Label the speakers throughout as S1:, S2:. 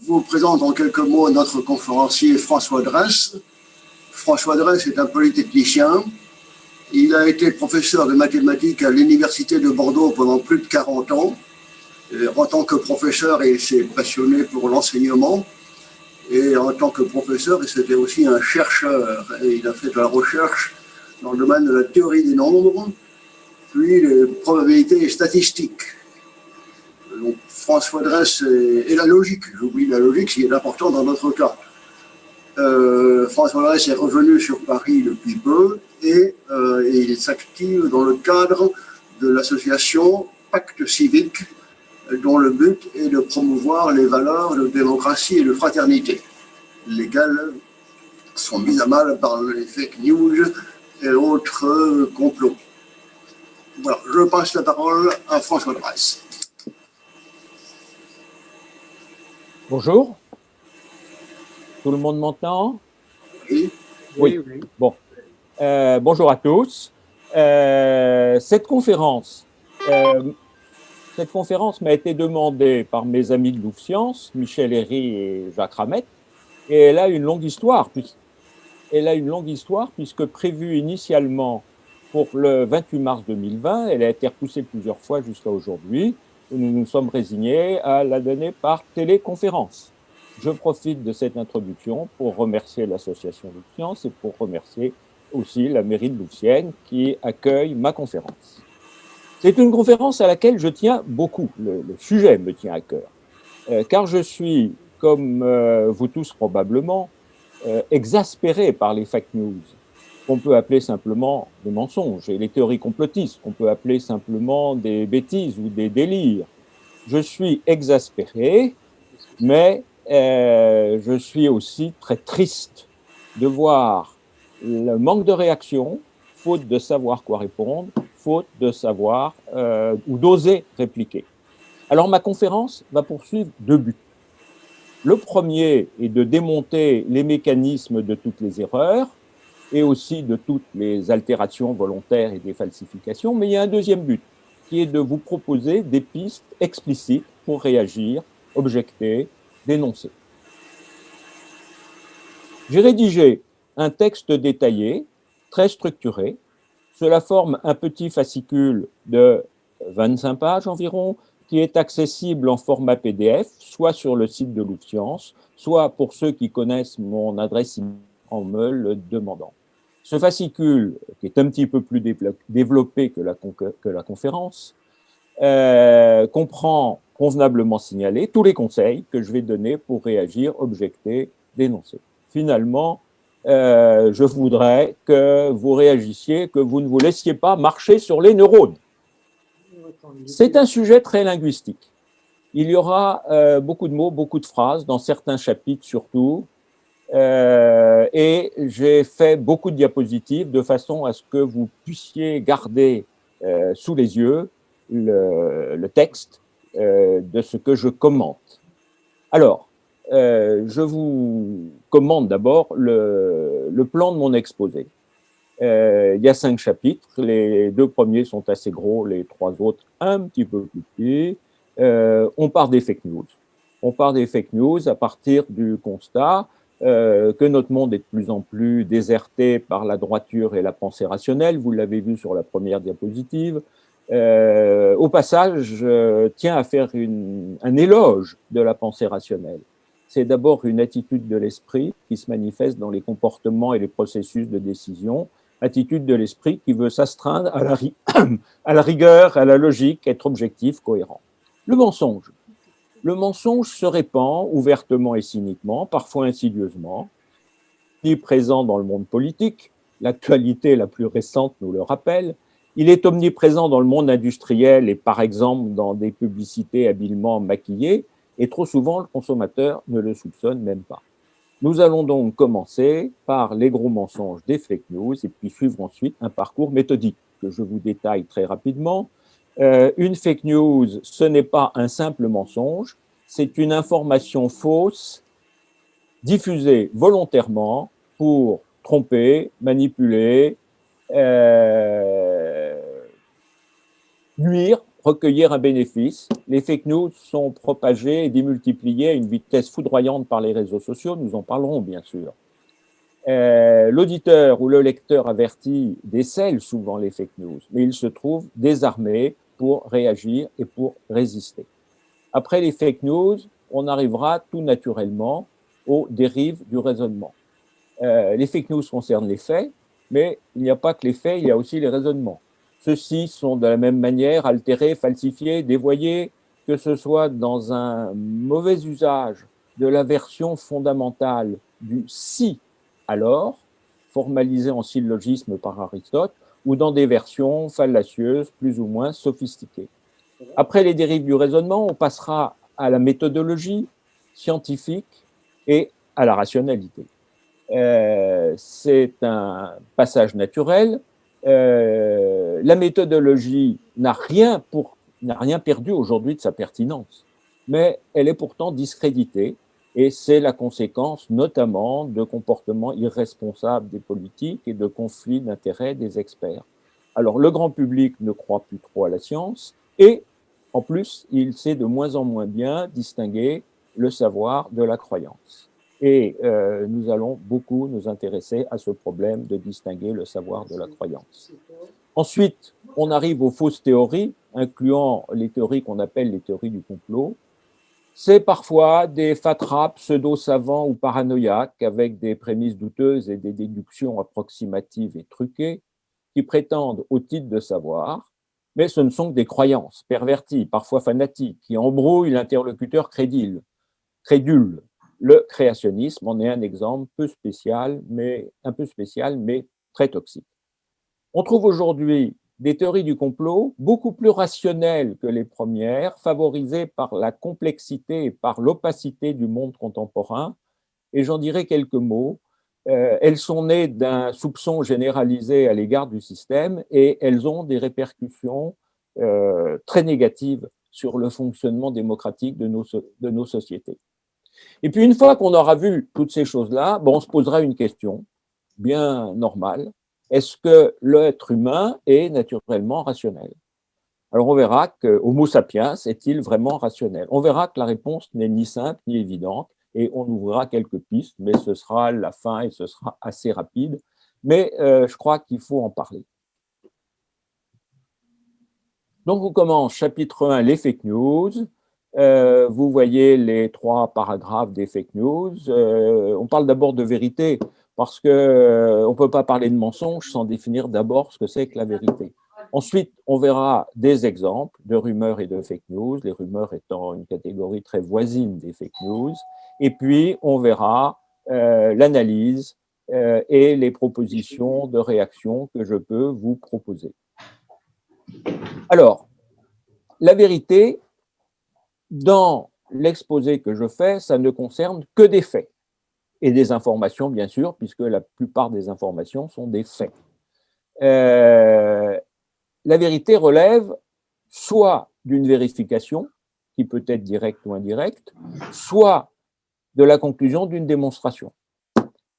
S1: vous présente en quelques mots notre conférencier François Dresse. François Dresse est un polytechnicien. Il a été professeur de mathématiques à l'Université de Bordeaux pendant plus de 40 ans. En tant que professeur, il s'est passionné pour l'enseignement. Et en tant que professeur, c'était aussi un chercheur. Et il a fait de la recherche dans le domaine de la théorie des nombres, puis les probabilités et statistiques. Donc, François Dresse et la logique, j'oublie la logique, ce qui est important dans notre cas. François Dresse est revenu sur Paris depuis peu et il s'active dans le cadre de l'association Pacte Civique, dont le but est de promouvoir les valeurs de démocratie et de fraternité, lesquelles sont mises à mal par les fake news et autres complots. Voilà, je passe la parole à François Dresse.
S2: Bonjour. Tout le monde m'entend?
S1: Oui.
S2: Oui. Bon. Bonjour à tous. Cette conférence m'a été demandée par mes amis de Louvre Science, Michel Herry et Jacques Ramette, et elle a une longue histoire, puisque prévue initialement pour le 28 mars 2020, elle a été repoussée plusieurs fois jusqu'à aujourd'hui, et nous nous sommes résignés à la donner par téléconférence. Je profite de cette introduction pour remercier l'association Louvre Science et pour remercier aussi la mairie de Louvciennes qui accueille ma conférence. C'est une conférence à laquelle je tiens beaucoup, le sujet me tient à cœur, car je suis, comme vous tous probablement, exaspéré par les fake news, qu'on peut appeler simplement des mensonges, et les théories complotistes, qu'on peut appeler simplement des bêtises ou des délires. Je suis exaspéré, mais je suis aussi très triste de voir le manque de réaction, faute de savoir quoi répondre, faute de savoir ou d'oser répliquer. Alors ma conférence va poursuivre deux buts. Le premier est de démonter les mécanismes de toutes les erreurs et aussi de toutes les altérations volontaires et des falsifications, mais il y a un deuxième but qui est de vous proposer des pistes explicites pour réagir, objecter, dénoncer. J'ai rédigé un texte détaillé, très structuré. Cela forme un petit fascicule de 25 pages environ, qui est accessible en format PDF, soit sur le site de Louvre Science, soit pour ceux qui connaissent mon adresse email en me le demandant. Ce fascicule, qui est un petit peu plus développé que la conférence, comprend convenablement signalé tous les conseils que je vais donner pour réagir, objecter, dénoncer. Finalement, je voudrais que vous réagissiez, que vous ne vous laissiez pas marcher sur les neurones. C'est un sujet très linguistique. Il y aura beaucoup de mots, beaucoup de phrases, dans certains chapitres surtout, et j'ai fait beaucoup de diapositives de façon à ce que vous puissiez garder sous les yeux le texte de ce que je commente. Alors, je vous commente d'abord le plan de mon exposé. Il y a 5 chapitres, les 2 premiers sont assez gros, les 3 autres un petit peu plus petits. On part des fake news. On part des fake news à partir du constat que notre monde est de plus en plus déserté par la droiture et la pensée rationnelle, vous l'avez vu sur la première diapositive. Au passage, je tiens à faire un éloge de la pensée rationnelle. C'est d'abord une attitude de l'esprit qui se manifeste dans les comportements et les processus de décision, attitude de l'esprit qui veut s'astreindre à la rigueur, à la logique, être objectif, cohérent. Le mensonge. Le mensonge se répand ouvertement et cyniquement, parfois insidieusement. Il est présent dans le monde politique, l'actualité la plus récente nous le rappelle. Il est omniprésent dans le monde industriel et par exemple dans des publicités habilement maquillées, et trop souvent le consommateur ne le soupçonne même pas. Nous allons donc commencer par les gros mensonges des fake news et puis suivre ensuite un parcours méthodique que je vous détaille très rapidement. Une fake news, ce n'est pas un simple mensonge, c'est une information fausse diffusée volontairement pour tromper, manipuler, nuire, recueillir un bénéfice. Les fake news sont propagées et démultipliées à une vitesse foudroyante par les réseaux sociaux, nous en parlerons bien sûr. L'auditeur ou le lecteur averti décèle souvent les fake news, mais il se trouve désarmé pour réagir et pour résister. Après les fake news, on arrivera tout naturellement aux dérives du raisonnement. Les fake news concernent les faits, mais il n'y a pas que les faits, il y a aussi les raisonnements. Ceux-ci sont de la même manière altérés, falsifiés, dévoyés, que ce soit dans un mauvais usage de la version fondamentale du si alors, formalisé en syllogisme par Aristote, ou dans des versions fallacieuses plus ou moins sophistiquées. Après les dérives du raisonnement, on passera à la méthodologie scientifique et à la rationalité. C'est un passage naturel. La méthodologie n'a rien perdu aujourd'hui de sa pertinence, mais elle est pourtant discréditée, et c'est la conséquence notamment de comportements irresponsables des politiques et de conflits d'intérêts des experts. Alors le grand public ne croit plus trop à la science, et en plus il sait de moins en moins bien distinguer le savoir de la croyance. Et nous allons beaucoup nous intéresser à ce problème de distinguer le savoir de la croyance. Ensuite, on arrive aux fausses théories, incluant les théories qu'on appelle les théories du complot. C'est parfois des fatras pseudo-savants ou paranoïaques avec des prémices douteuses et des déductions approximatives et truquées qui prétendent au titre de savoir, mais ce ne sont que des croyances perverties, parfois fanatiques, qui embrouillent l'interlocuteur crédule. Le créationnisme en est un exemple un peu spécial, mais très toxique. On trouve aujourd'hui des théories du complot beaucoup plus rationnelles que les premières, favorisées par la complexité et par l'opacité du monde contemporain. Et j'en dirai quelques mots. Elles sont nées d'un soupçon généralisé à l'égard du système et elles ont des répercussions très négatives sur le fonctionnement démocratique de nos sociétés. Et puis, une fois qu'on aura vu toutes ces choses-là, on se posera une question bien normale. Est-ce que l'être humain est naturellement rationnel? Alors, on verra que Homo sapiens est-il vraiment rationnel? On verra que la réponse n'est ni simple ni évidente et on ouvrira quelques pistes, mais ce sera la fin et ce sera assez rapide. Mais je crois qu'il faut en parler. Donc, on commence chapitre 1, les fake news. Vous voyez les 3 paragraphes des fake news. On parle d'abord de vérité parce qu'on ne peut pas parler de mensonge sans définir d'abord ce que c'est que la vérité. Ensuite, on verra des exemples de rumeurs et de fake news, les rumeurs étant une catégorie très voisine des fake news. Et puis, on verra l'analyse et les propositions de réaction que je peux vous proposer. Alors, la vérité, dans l'exposé que je fais, ça ne concerne que des faits et des informations, bien sûr, puisque la plupart des informations sont des faits. La vérité relève soit d'une vérification, qui peut être directe ou indirecte, soit de la conclusion d'une démonstration.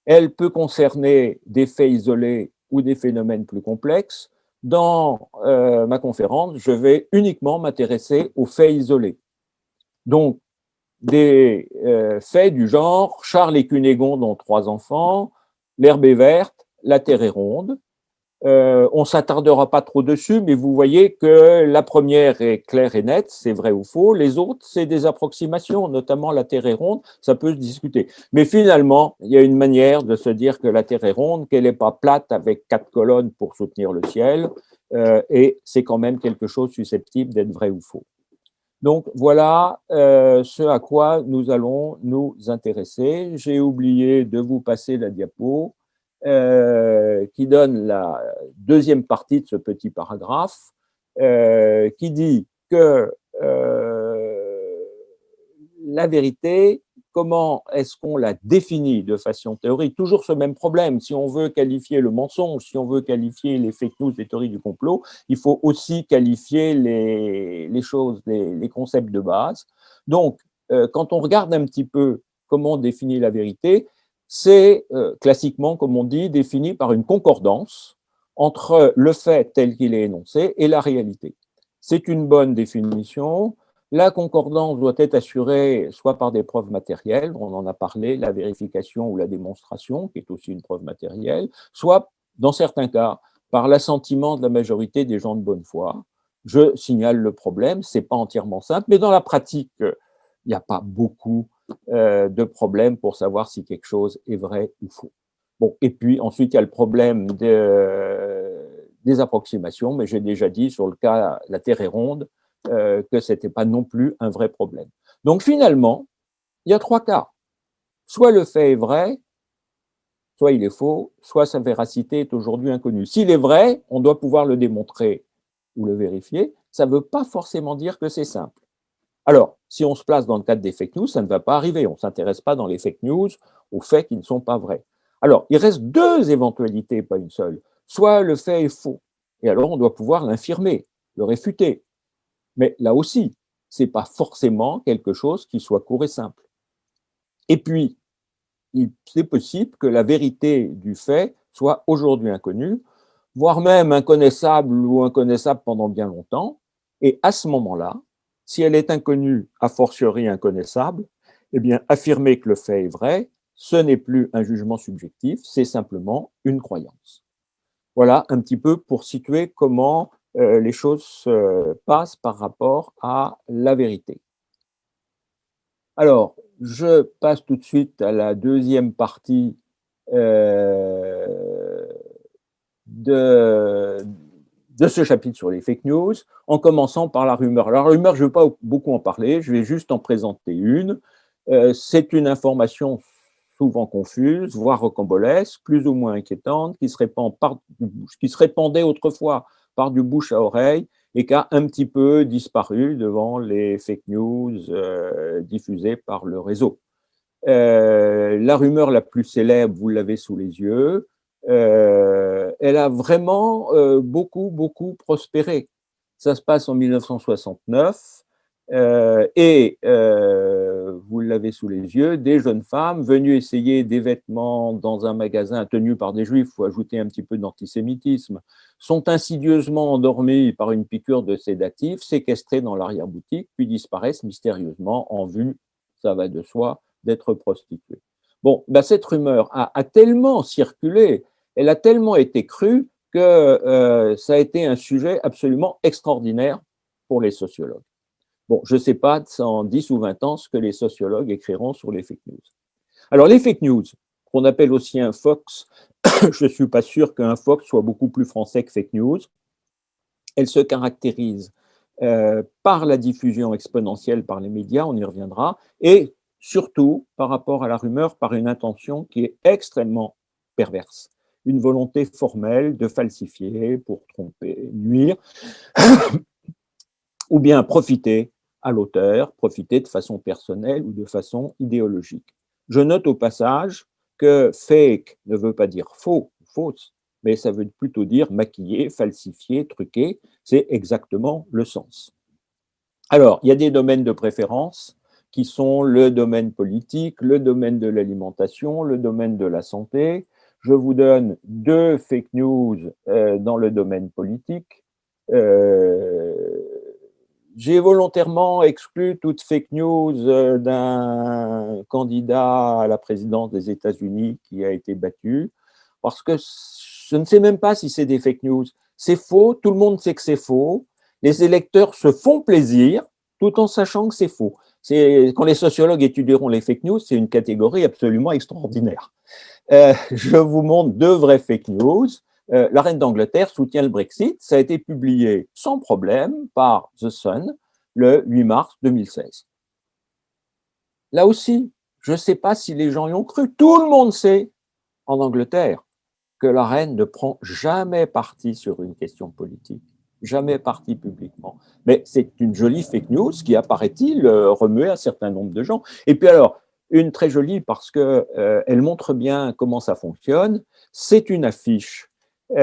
S2: Elle peut concerner des faits isolés ou des phénomènes plus complexes. Dans ma conférence, je vais uniquement m'intéresser aux faits isolés. Donc, des faits du genre « Charles et Cunégonde ont 3 enfants, l'herbe est verte, la terre est ronde ». On ne s'attardera pas trop dessus, mais vous voyez que la première est claire et nette, c'est vrai ou faux. Les autres, c'est des approximations, notamment la Terre est ronde, ça peut se discuter. Mais finalement, il y a une manière de se dire que la Terre est ronde, qu'elle n'est pas plate avec 4 colonnes pour soutenir le ciel, et c'est quand même quelque chose susceptible d'être vrai ou faux. Donc voilà ce à quoi nous allons nous intéresser. J'ai oublié de vous passer la diapo. Qui donne la deuxième partie de ce petit paragraphe, qui dit que la vérité, comment est-ce qu'on la définit de façon théorique? Toujours ce même problème, si on veut qualifier le mensonge, si on veut qualifier les fake news, les théories du complot, il faut aussi qualifier les choses, les concepts de base. Donc, quand on regarde un petit peu comment on définit la vérité, c'est classiquement, comme on dit, défini par une concordance entre le fait tel qu'il est énoncé et la réalité. c'est une bonne définition. La concordance doit être assurée soit par des preuves matérielles, on en a parlé, la vérification ou la démonstration, qui est aussi une preuve matérielle, soit, dans certains cas, par l'assentiment de la majorité des gens de bonne foi. Je signale le problème, ce n'est pas entièrement simple, mais dans la pratique, il n'y a pas beaucoup de problèmes pour savoir si quelque chose est vrai ou faux. Bon, et puis ensuite, il y a le problème des approximations, mais j'ai déjà dit sur le cas la Terre est ronde que ce n'était pas non plus un vrai problème. Donc finalement, il y a trois cas. Soit le fait est vrai, soit il est faux, soit sa véracité est aujourd'hui inconnue. S'il est vrai, on doit pouvoir le démontrer ou le vérifier. Ça ne veut pas forcément dire que c'est simple. Alors, si on se place dans le cadre des fake news, ça ne va pas arriver. On ne s'intéresse pas dans les fake news aux faits qui ne sont pas vrais. Alors, il reste deux éventualités, pas une seule. Soit le fait est faux, et alors on doit pouvoir l'infirmer, le réfuter. Mais là aussi, ce n'est pas forcément quelque chose qui soit court et simple. Et puis, c'est possible que la vérité du fait soit aujourd'hui inconnue, voire même inconnaissable ou inconnaissable pendant bien longtemps. Et à ce moment-là, si elle est inconnue, a fortiori inconnaissable, eh bien, affirmer que le fait est vrai, ce n'est plus un jugement subjectif, c'est simplement une croyance. Voilà un petit peu pour situer comment les choses se passent par rapport à la vérité. Alors, je passe tout de suite à la deuxième partie de ce chapitre sur les fake news, en commençant par la rumeur. La rumeur, je ne vais pas beaucoup en parler, je vais juste en présenter une. C'est une information souvent confuse, voire rocambolesque, plus ou moins inquiétante, qui se répandait autrefois par du bouche à oreille et qui a un petit peu disparu devant les fake news diffusées par le réseau. La rumeur la plus célèbre, vous l'avez sous les yeux, elle a vraiment beaucoup prospéré. Ça se passe en 1969 vous l'avez sous les yeux, des jeunes femmes venues essayer des vêtements dans un magasin tenu par des juifs, il faut ajouter un petit peu d'antisémitisme, sont insidieusement endormies par une piqûre de sédatif, séquestrées dans l'arrière-boutique, puis disparaissent mystérieusement en vue, ça va de soi, d'être prostituées. Bon, ben cette rumeur a tellement circulé, elle a tellement été crue que ça a été un sujet absolument extraordinaire pour les sociologues. Bon, je ne sais pas dans 10 ou 20 ans ce que les sociologues écriront sur les fake news. Alors, les fake news, qu'on appelle aussi un fox, je ne suis pas sûr qu'un fox soit beaucoup plus français que fake news. Elles se caractérisent par la diffusion exponentielle par les médias, on y reviendra, et surtout, par rapport à la rumeur, par une intention qui est extrêmement perverse. Une volonté formelle de falsifier pour tromper, nuire, ou bien profiter à l'auteur, profiter de façon personnelle ou de façon idéologique. Je note au passage que fake ne veut pas dire faux, fausse, mais ça veut plutôt dire maquiller, falsifier, truquer. C'est exactement le sens. Alors, il y a des domaines de préférence qui sont le domaine politique, le domaine de l'alimentation, le domaine de la santé. Je vous donne deux fake news dans le domaine polique. J'ai volontairement exclu toute fake news d'un candidat à la présidence des États-Unis qui a été battu, parce que je ne sais même pas si c'est des fake news. C'est faux, tout le monde sait que c'est faux. Les électeurs se font plaisir tout en sachant que c'est faux. Quand les sociologues étudieront les fake news, c'est une catégorie absolument extraordinaire. Je vous montre deux vraies fake news. La reine d'Angleterre soutient le Brexit. Ça a été publié sans problème par The Sun le 8 mars 2016. Là aussi, je ne sais pas si les gens y ont cru. Tout le monde sait en Angleterre que la reine ne prend jamais parti sur une question politique, jamais parti publiquement. Mais c'est une jolie fake news qui, apparaît-il, remuait un certain nombre de gens. Et puis alors, une très jolie parce qu'elle montre bien comment ça fonctionne. C'est une affiche du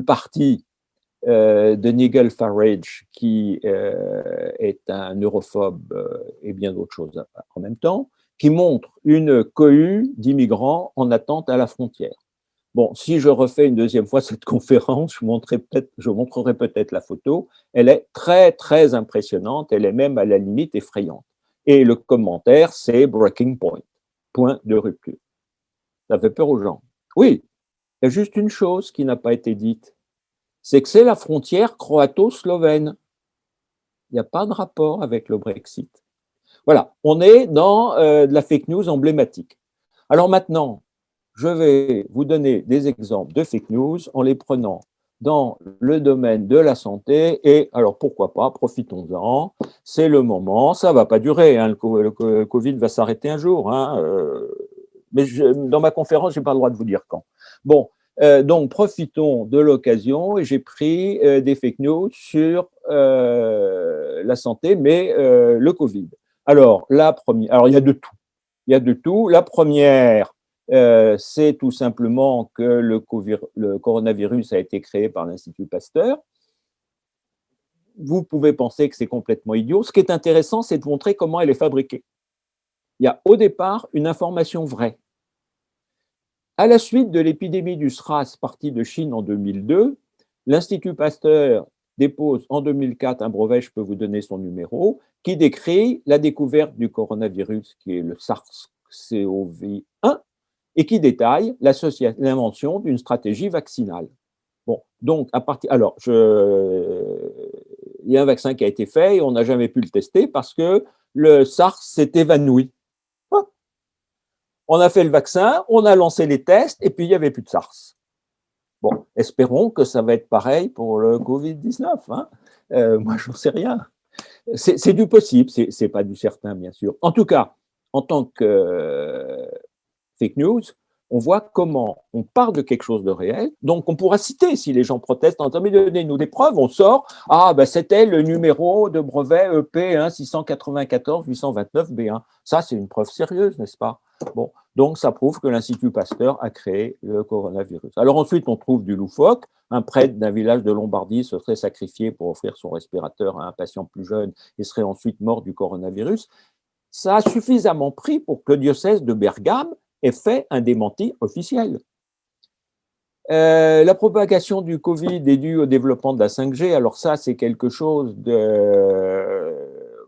S2: parti de Nigel Farage, qui est un europhobe et bien d'autres choses en même temps, qui montre une cohue d'immigrants en attente à la frontière. Bon, si je refais une deuxième fois cette conférence, je montrerai peut-être la photo. Elle est très, très impressionnante. Elle est même à la limite effrayante. Et le commentaire, c'est breaking point, point de rupture. Ça fait peur aux gens. Oui, il y a juste une chose qui n'a pas été dite, c'est que c'est la frontière croato-slovène. Il n'y a pas de rapport avec le Brexit. Voilà, on est dans de la fake news emblématique. Alors maintenant, je vais vous donner des exemples de fake news en les prenant dans le domaine de la santé et alors pourquoi pas, profitons-en, c'est le moment, ça ne va pas durer, hein, le Covid va s'arrêter un jour, hein, mais dans ma conférence, je n'ai pas le droit de vous dire quand. Bon, donc profitons de l'occasion et j'ai pris des fake news sur la santé, mais le Covid. Alors, la première, alors il y a de tout. Il y a de tout. La première, c'est tout simplement que le coronavirus a été créé par l'Institut Pasteur. Vous pouvez penser que c'est complètement idiot. Ce qui est intéressant, c'est de montrer comment elle est fabriquée. Il y a au départ une information vraie. À la suite de l'épidémie du SRAS partie de Chine en 2002, l'Institut Pasteur dépose en 2004 un brevet, je peux vous donner son numéro, qui décrit la découverte du coronavirus qui est le SARS-CoV-1 et qui détaille l'invention d'une stratégie vaccinale. Bon, donc à partir, alors il y a un vaccin qui a été fait et on n'a jamais pu le tester parce que le SARS s'est évanoui. On a fait le vaccin, on a lancé les tests et puis il n'y avait plus de SARS. Bon, espérons que ça va être pareil pour le Covid-19. Hein. Moi, je n'en sais rien. C'est du possible, c'est pas du certain, bien sûr. En tout cas, en tant que fake news, on voit comment on part de quelque chose de réel. Donc, on pourra citer, si les gens protestent, en disant, mais donnez-nous des preuves, on sort, c'était le numéro de brevet EP 694 829 B1. Ça, c'est une preuve sérieuse, n'est-ce pas? Bon, donc ça prouve que l'Institut Pasteur a créé le coronavirus. Alors ensuite, on trouve du loufoque. Un prêtre d'un village de Lombardie se serait sacrifié pour offrir son respirateur à un patient plus jeune et serait ensuite mort du coronavirus. Ça a suffisamment pris pour que le diocèse de Bergame ait fait un démenti officiel. La propagation du Covid est due au développement de la 5G. Alors ça, c'est quelque chose de...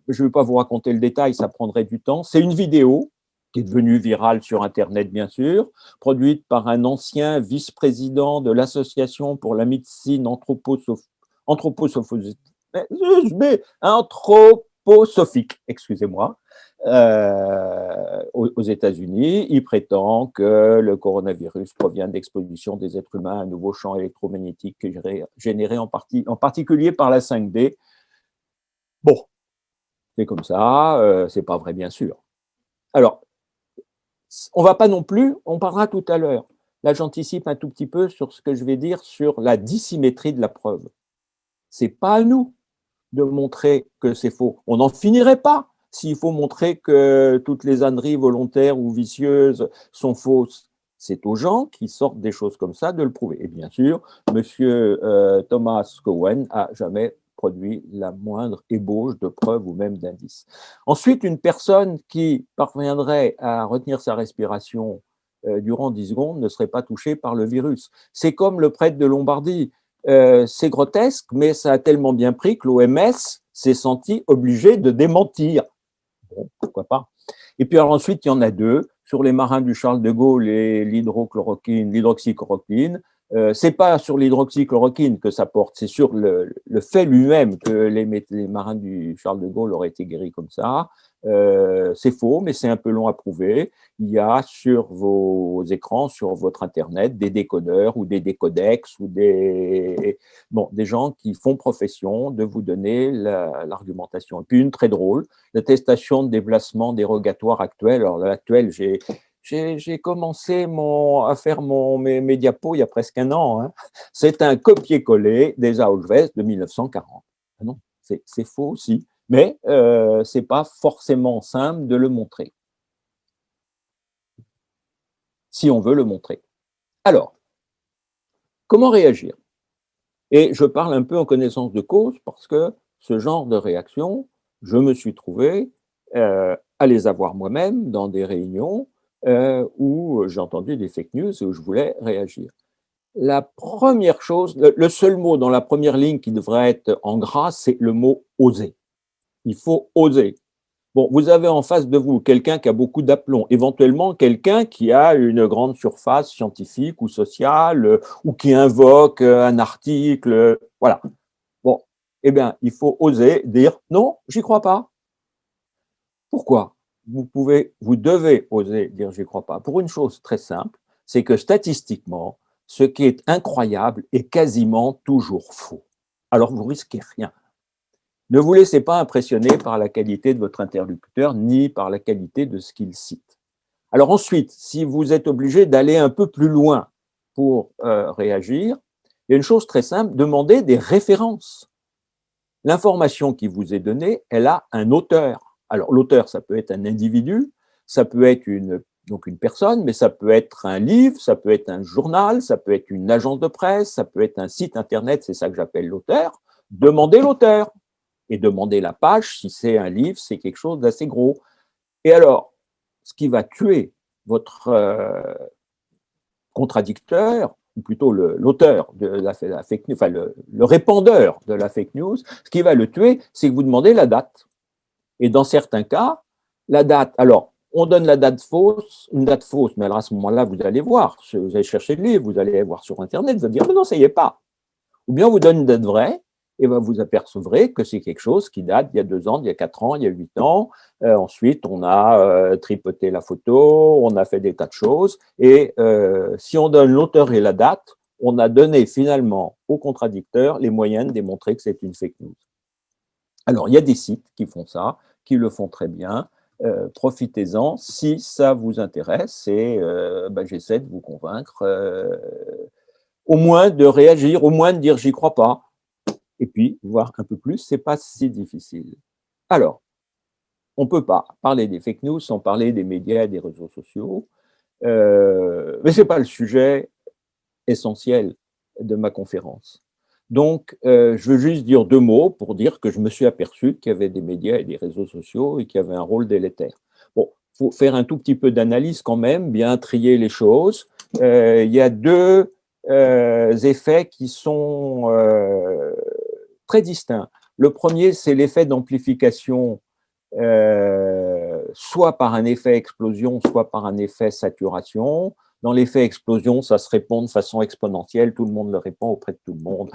S2: Je ne vais pas vous raconter le détail, ça prendrait du temps. C'est une vidéo qui est devenue virale sur Internet, bien sûr, produite par un ancien vice-président de l'Association pour la médecine anthroposophique, excusez-moi, aux États-Unis. Il prétend que le coronavirus provient d'exposition des êtres humains à un nouveau champ électromagnétique généré en particulier par la 5D. Bon, c'est comme ça, c'est pas vrai, bien sûr. Alors, on va pas non plus, on parlera tout à l'heure. Là, j'anticipe un tout petit peu sur ce que je vais dire sur la dissymétrie de la preuve. C'est pas à nous de montrer que c'est faux. On n'en finirait pas s'il faut montrer que toutes les âneries volontaires ou vicieuses sont fausses. C'est aux gens qui sortent des choses comme ça de le prouver. Et bien sûr, monsieur Thomas Cowen a jamais produit la moindre ébauche de preuve ou même d'indice. Ensuite, une personne qui parviendrait à retenir sa respiration durant 10 secondes ne serait pas touchée par le virus. C'est comme le prêtre de Lombardie. C'est grotesque, mais ça a tellement bien pris que l'OMS s'est senti obligé de démentir. Bon, pourquoi pas. Et puis alors ensuite, il y en a deux, sur les marins du Charles de Gaulle et l'hydroxychloroquine. C'est pas sur l'hydroxychloroquine que ça porte, c'est sur le fait lui-même que les marins du Charles de Gaulle auraient été guéris comme ça. C'est faux, mais c'est un peu long à prouver. Il y a sur vos écrans, sur votre Internet, des décodeurs ou des décodex ou des gens qui font profession de vous donner l'argumentation. Et puis une très drôle, l'attestation de déplacement dérogatoire actuelle. Alors l'actuelle, j'ai commencé à faire mes diapos il y a presque un an. Hein. C'est un copier-coller des Auschwitz de 1940. Ah non, c'est faux aussi, mais ce n'est pas forcément simple de le montrer, si on veut le montrer. Alors, comment réagir? Et je parle un peu en connaissance de cause parce que ce genre de réaction, je me suis trouvé à les avoir moi-même dans des réunions où j'ai entendu des fake news et où je voulais réagir. La première chose, le seul mot dans la première ligne qui devrait être en gras, c'est le mot oser. Il faut oser. Bon, vous avez en face de vous quelqu'un qui a beaucoup d'aplomb, éventuellement quelqu'un qui a une grande surface scientifique ou sociale, ou qui invoque un article, voilà. Bon, eh bien, il faut oser dire non, j'y crois pas. Pourquoi? Vous devez oser dire j'y crois pas. Pour une chose très simple, c'est que statistiquement, ce qui est incroyable est quasiment toujours faux. Alors vous risquez rien. Ne vous laissez pas impressionner par la qualité de votre interlocuteur ni par la qualité de ce qu'il cite. Alors ensuite, si vous êtes obligé d'aller un peu plus loin pour réagir, il y a une chose très simple, demandez des références. L'information qui vous est donnée, elle a un auteur. Alors l'auteur, ça peut être un individu, ça peut être donc une personne, mais ça peut être un livre, ça peut être un journal, ça peut être une agence de presse, ça peut être un site internet, c'est ça que j'appelle l'auteur. Demandez l'auteur et demandez la page. Si c'est un livre, c'est quelque chose d'assez gros. Et alors, ce qui va tuer votre contradicteur, ou plutôt l'auteur de la fake news, enfin le répandeur de la fake news, ce qui va le tuer, c'est que vous demandez la date. Et dans certains cas, la date, alors, on donne la date fausse, une date fausse, mais alors à ce moment-là, vous allez voir, vous allez chercher le livre, vous allez voir sur Internet, vous allez dire, mais non, ça y est pas. Ou bien on vous donne une date vraie, et ben vous apercevrez que c'est quelque chose qui date d'il y a 2 ans, d'il y a 4 ans, il y a 8 ans. Ensuite, on a tripoté la photo, on a fait des tas de choses. Et si on donne l'auteur et la date, on a donné finalement au contradicteur les moyens de démontrer que c'est une fake news. Alors, il y a des sites qui font ça, qui le font très bien. Profitez-en si ça vous intéresse et j'essaie de vous convaincre au moins de réagir, au moins de dire j'y crois pas. Et puis, voir un peu plus, c'est pas si difficile. Alors, on ne peut pas parler des fake news sans parler des médias et des réseaux sociaux, mais ce n'est pas le sujet essentiel de ma conférence. Donc, je veux juste dire 2 mots pour dire que je me suis aperçu qu'il y avait des médias et des réseaux sociaux et qu'il y avait un rôle délétère. Bon, il faut faire un tout petit peu d'analyse quand même, bien trier les choses. Il y a 2 effets qui sont très distincts. Le premier, c'est l'effet d'amplification, soit par un effet explosion, soit par un effet saturation. Dans l'effet explosion, ça se répond de façon exponentielle, tout le monde le répond auprès de tout le monde.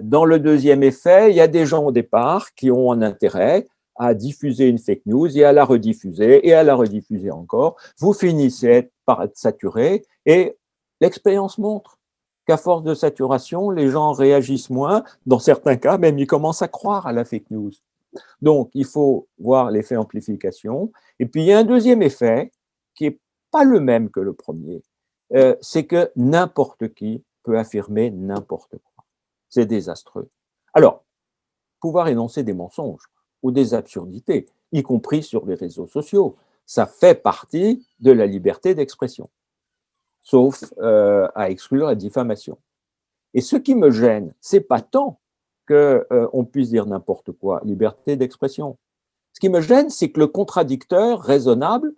S2: Dans le deuxième effet, il y a des gens au départ qui ont un intérêt à diffuser une fake news et à la rediffuser et à la rediffuser encore. Vous finissez par être saturé et l'expérience montre qu'à force de saturation, les gens réagissent moins. Dans certains cas, même ils commencent à croire à la fake news. Donc, il faut voir l'effet amplification. Et puis, il y a un deuxième effet qui n'est pas le même que le premier. C'est que n'importe qui peut affirmer n'importe quoi. C'est désastreux. Alors, pouvoir énoncer des mensonges ou des absurdités, y compris sur les réseaux sociaux, ça fait partie de la liberté d'expression, sauf à exclure la diffamation. Et ce qui me gêne, c'est pas tant qu'on puisse dire n'importe quoi, liberté d'expression. Ce qui me gêne, c'est que le contradicteur raisonnable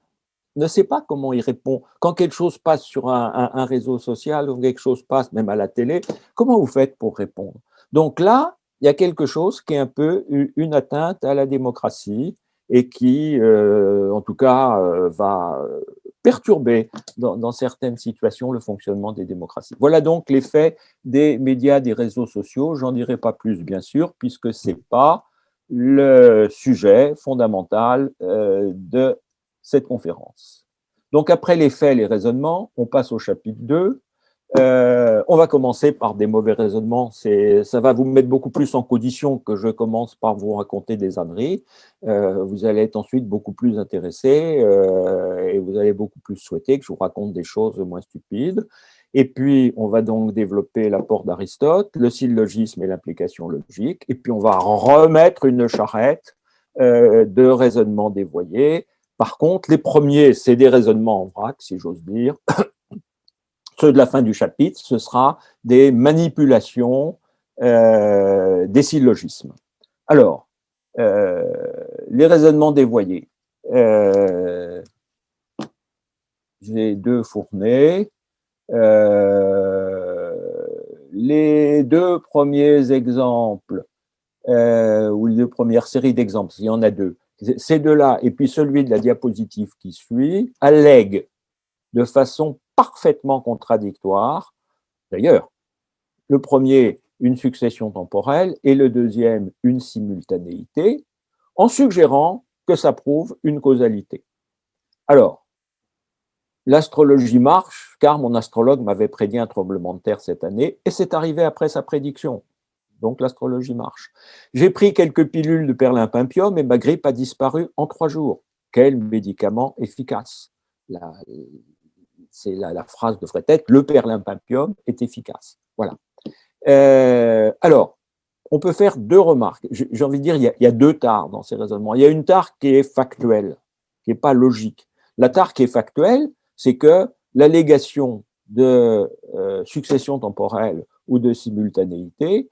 S2: ne sait pas comment il répond. Quand quelque chose passe sur un réseau social ou quelque chose passe même à la télé, comment vous faites pour répondre? Donc là, il y a quelque chose qui est un peu une atteinte à la démocratie et qui, en tout cas, va perturber dans certaines situations le fonctionnement des démocraties. Voilà donc l'effet des médias, des réseaux sociaux. J'en dirai pas plus, bien sûr, puisque ce n'est pas le sujet fondamental de cette conférence. Donc, après les faits, les raisonnements, on passe au chapitre 2. On va commencer par des mauvais raisonnements. Ça va vous mettre beaucoup plus en condition que je commence par vous raconter des âneries. Vous allez être ensuite beaucoup plus intéressé et vous allez beaucoup plus souhaiter que je vous raconte des choses moins stupides. Et puis, on va donc développer l'apport d'Aristote, le syllogisme et l'implication logique. Et puis, on va remettre une charrette de raisonnements dévoyés. Par contre, les premiers, c'est des raisonnements en vrac, si j'ose dire. Ceux de la fin du chapitre, ce sera des manipulations des syllogismes. Alors, les raisonnements dévoyés. j'ai deux fournées. Les deux premiers exemples, ou les deux premières séries d'exemples, il y en a deux, ces deux-là, et puis celui de la diapositive qui suit, allèguent de façon parfaitement contradictoire, d'ailleurs, le premier, une succession temporelle, et le deuxième, une simultanéité, en suggérant que ça prouve une causalité. Alors, l'astrologie marche, car mon astrologue m'avait prédit un tremblement de terre cette année, et c'est arrivé après sa prédiction. Donc l'astrologie marche. J'ai pris quelques pilules de perlimpinpium et ma grippe a disparu en 3 jours. Quel médicament efficace! La phrase devrait être « le perlimpinpium est efficace ». Voilà. Alors, on peut faire deux remarques. J'ai envie de dire, il y a deux tares dans ces raisonnements. Il y a une tare qui est factuelle, qui n'est pas logique. La tare qui est factuelle, c'est que l'allégation de succession temporelle ou de simultanéité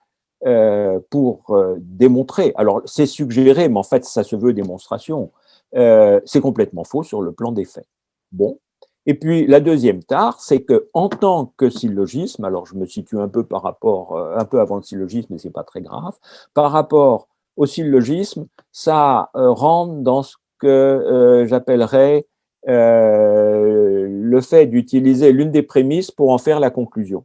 S2: pour démontrer, alors c'est suggéré, mais en fait ça se veut démonstration, c'est complètement faux sur le plan des faits. Bon. Et puis la deuxième tare, c'est que en tant que syllogisme, alors je me situe un peu par rapport, un peu avant le syllogisme, mais c'est pas très grave, par rapport au syllogisme, ça rentre dans ce que j'appellerais le fait d'utiliser l'une des prémices pour en faire la conclusion.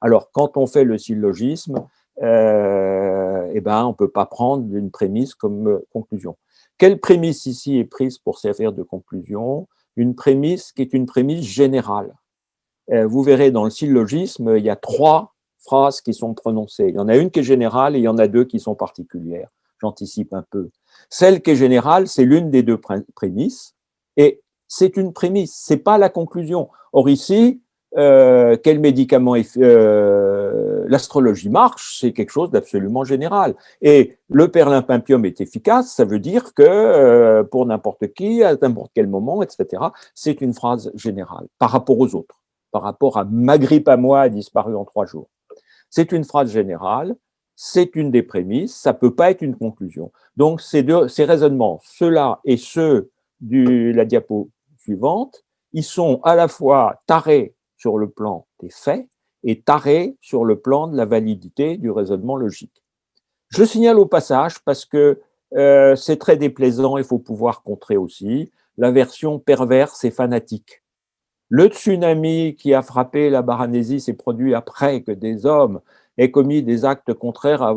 S2: Alors, quand on fait le syllogisme, eh ben, on ne peut pas prendre une prémisse comme conclusion. Quelle prémisse ici est prise pour servir de conclusion? Une prémisse qui est une prémisse générale. Vous verrez dans le syllogisme, il y a 3 phrases qui sont prononcées. Il y en a une qui est générale et il y en a 2 qui sont particulières. J'anticipe un peu. Celle qui est générale, c'est l'une des 2 prémisses et c'est une prémisse, c'est pas la conclusion. Or ici, quel médicament l'astrologie marche, c'est quelque chose d'absolument général. Et le perlimpinpium est efficace, ça veut dire que pour n'importe qui, à n'importe quel moment, etc., c'est une phrase générale par rapport aux autres, par rapport à ma grippe à moi a disparu en 3 jours. C'est une phrase générale, c'est une des prémices, ça ne peut pas être une conclusion. Donc ces raisonnements, ceux-là et ceux de la diapo suivante, ils sont à la fois tarés sur le plan des faits et tarés sur le plan de la validité du raisonnement logique. Je signale au passage, parce que c'est très déplaisant, il faut pouvoir contrer aussi, la version perverse et fanatique. Le tsunami qui a frappé la Baranésie s'est produit après que des hommes aient commis des actes contraires à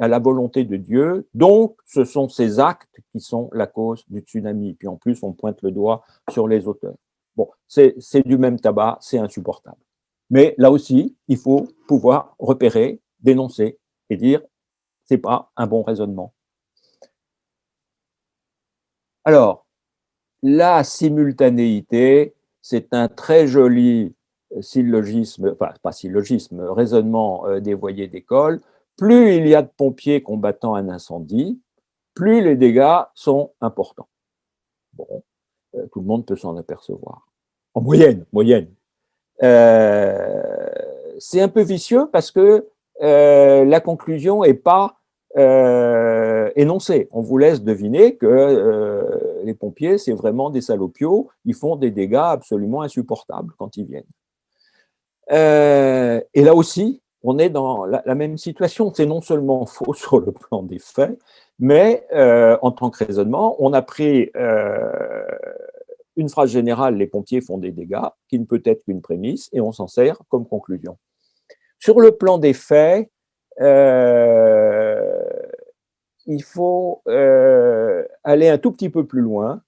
S2: la volonté de Dieu. Donc, ce sont ces actes qui sont la cause du tsunami. Puis en plus, on pointe le doigt sur les auteurs. Bon, c'est du même tabac, c'est insupportable. Mais là aussi, il faut pouvoir repérer, dénoncer et dire c'est pas un bon raisonnement. Alors, la simultanéité, c'est un très joli syllogisme, enfin pas syllogisme, raisonnement dévoyé d'école. Plus il y a de pompiers combattant un incendie, plus les dégâts sont importants. Bon, tout le monde peut s'en apercevoir. En moyenne. C'est un peu vicieux parce que la conclusion n'est pas énoncée. On vous laisse deviner que les pompiers, c'est vraiment des salopios, ils font des dégâts absolument insupportables quand ils viennent. Et là aussi, on est dans la même situation. C'est non seulement faux sur le plan des faits, mais en tant que raisonnement, on a pris une phrase générale, les pompiers font des dégâts, qui ne peut être qu'une prémisse, et on s'en sert comme conclusion. Sur le plan des faits, il faut aller un tout petit peu plus loin,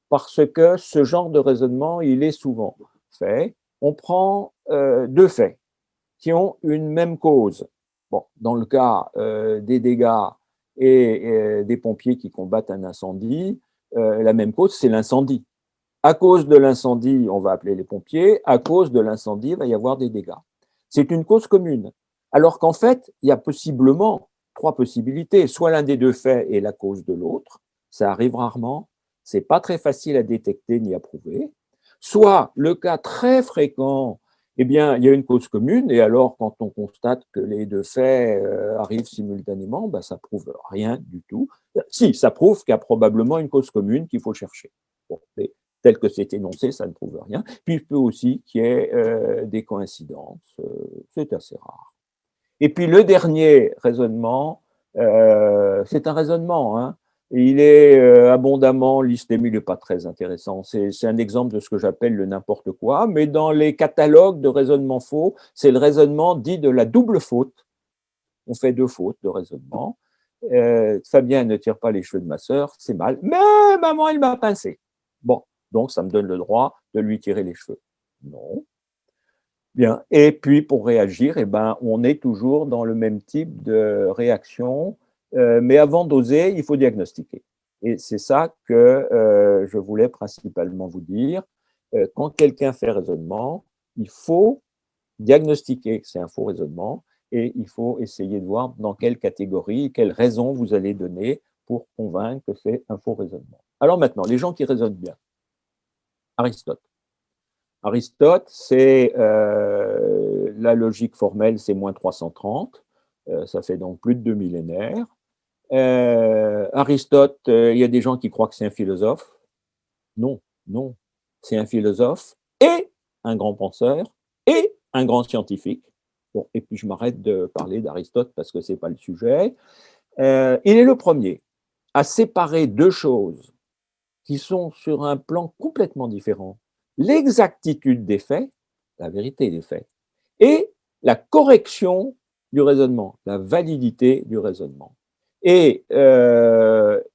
S2: parce que ce genre de raisonnement, il est souvent fait. On prend 2 faits qui ont une même cause. Bon, dans le cas des dégâts et des pompiers qui combattent un incendie, la même cause, c'est l'incendie. À cause de l'incendie, on va appeler les pompiers. À cause de l'incendie, il va y avoir des dégâts. C'est une cause commune. Alors qu'en fait, il y a possiblement 3 possibilités. Soit l'un des 2 faits est la cause de l'autre. Ça arrive rarement. C'est pas très facile à détecter ni à prouver. Soit le cas très fréquent, eh bien, il y a une cause commune. Et alors, quand on constate que les 2 faits arrivent simultanément, ben, ça prouve rien du tout. Si, ça prouve qu'il y a probablement une cause commune qu'il faut chercher. Bon, tel que c'est énoncé, ça ne prouve rien. Puis il peut aussi qu'il y ait des coïncidences, c'est assez rare. Et puis le dernier raisonnement, c'est un raisonnement, hein. Il est abondamment listé, mais il n'est pas très intéressant. C'est un exemple de ce que j'appelle le n'importe quoi, mais dans les catalogues de raisonnement faux, c'est le raisonnement dit de la double faute. On fait deux fautes de raisonnement. Fabien ne tire pas les cheveux de ma sœur, c'est mal, mais maman, il m'a pincé. Bon, donc ça me donne le droit de lui tirer les cheveux. Non. Bien. Et puis pour réagir, eh ben, on est toujours dans le même type de réaction, mais avant d'oser, il faut diagnostiquer. Et c'est ça que je voulais principalement vous dire. Quand quelqu'un fait raisonnement, il faut diagnostiquer que c'est un faux raisonnement et il faut essayer de voir dans quelle catégorie, quelle raison vous allez donner pour convaincre que c'est un faux raisonnement. Alors maintenant, les gens qui raisonnent bien. Aristote. Aristote, c'est la logique formelle, c'est moins 330, ça fait donc plus de 2 millénaires. Aristote, il y a des gens qui croient que c'est un philosophe. Non, non, c'est un philosophe et un grand penseur et un grand scientifique. Bon, et puis je m'arrête de parler d'Aristote parce que ce n'est pas le sujet. Il est le premier à séparer deux choses qui sont sur un plan complètement différent. L'exactitude des faits, la vérité des faits, et la correction du raisonnement, la validité du raisonnement. Et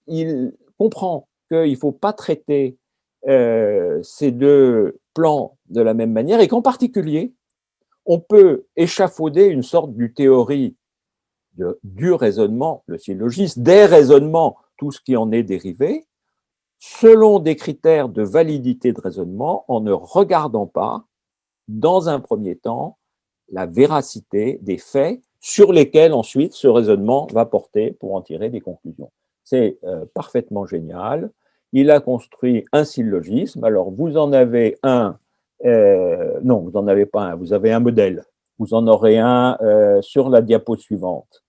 S2: il comprend qu'il ne faut pas traiter ces deux plans de la même manière et qu'en particulier, on peut échafauder une sorte de théorie du raisonnement, le syllogisme, des raisonnements, tout ce qui en est dérivé, selon des critères de validité de raisonnement, en ne regardant pas, dans un premier temps, la véracité des faits sur lesquels ensuite ce raisonnement va porter pour en tirer des conclusions. C'est parfaitement génial. Il a construit un syllogisme. Alors, vous en avez un, non, vous n'en avez pas un, vous avez un modèle. Vous en aurez un sur la diapo suivante.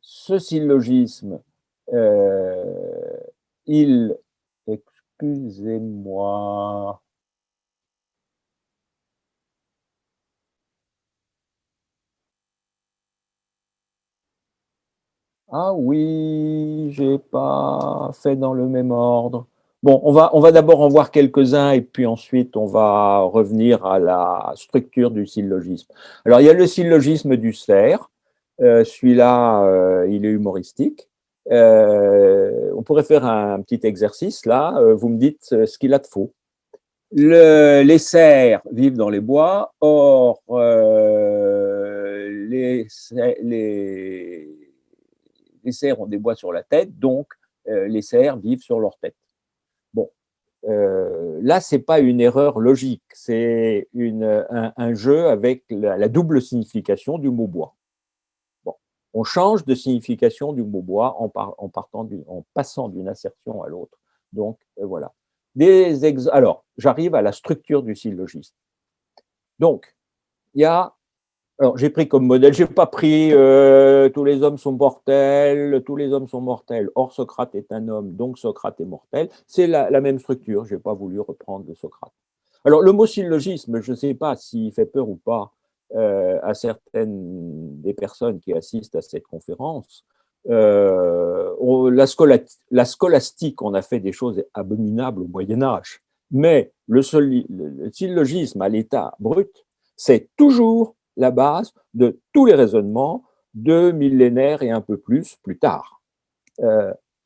S2: Ce syllogisme, il, excusez-moi, ah oui, j'ai pas fait dans le même ordre. Bon, on va d'abord en voir quelques-uns et puis ensuite on va revenir à la structure du syllogisme. Alors, il y a le syllogisme du cerf. Celui-là, il est humoristique. On pourrait faire un petit exercice là. Vous me dites ce qu'il a de faux. Les cerfs vivent dans les bois, or les cerfs ont des bois sur la tête, donc les cerfs vivent sur leur tête. Bon, là, ce n'est pas une erreur logique, c'est un jeu avec la double signification du mot bois. Bon, on change de signification du mot bois en passant d'une assertion à l'autre. Donc, voilà. Alors, j'arrive à la structure du syllogisme. Donc, il y a. Alors, j'ai pris comme modèle, j'ai pas pris tous les hommes sont mortels, tous les hommes sont mortels. Or, Socrate est un homme, donc Socrate est mortel. C'est la même structure, je n'ai pas voulu reprendre de Socrate. Alors, le mot syllogisme, je ne sais pas s'il fait peur ou pas à certaines des personnes qui assistent à cette conférence. La scolastique, on a fait des choses abominables au Moyen-Âge, mais le syllogisme à l'état brut, c'est toujours la base de tous les raisonnements 2 millénaires et un peu plus tard.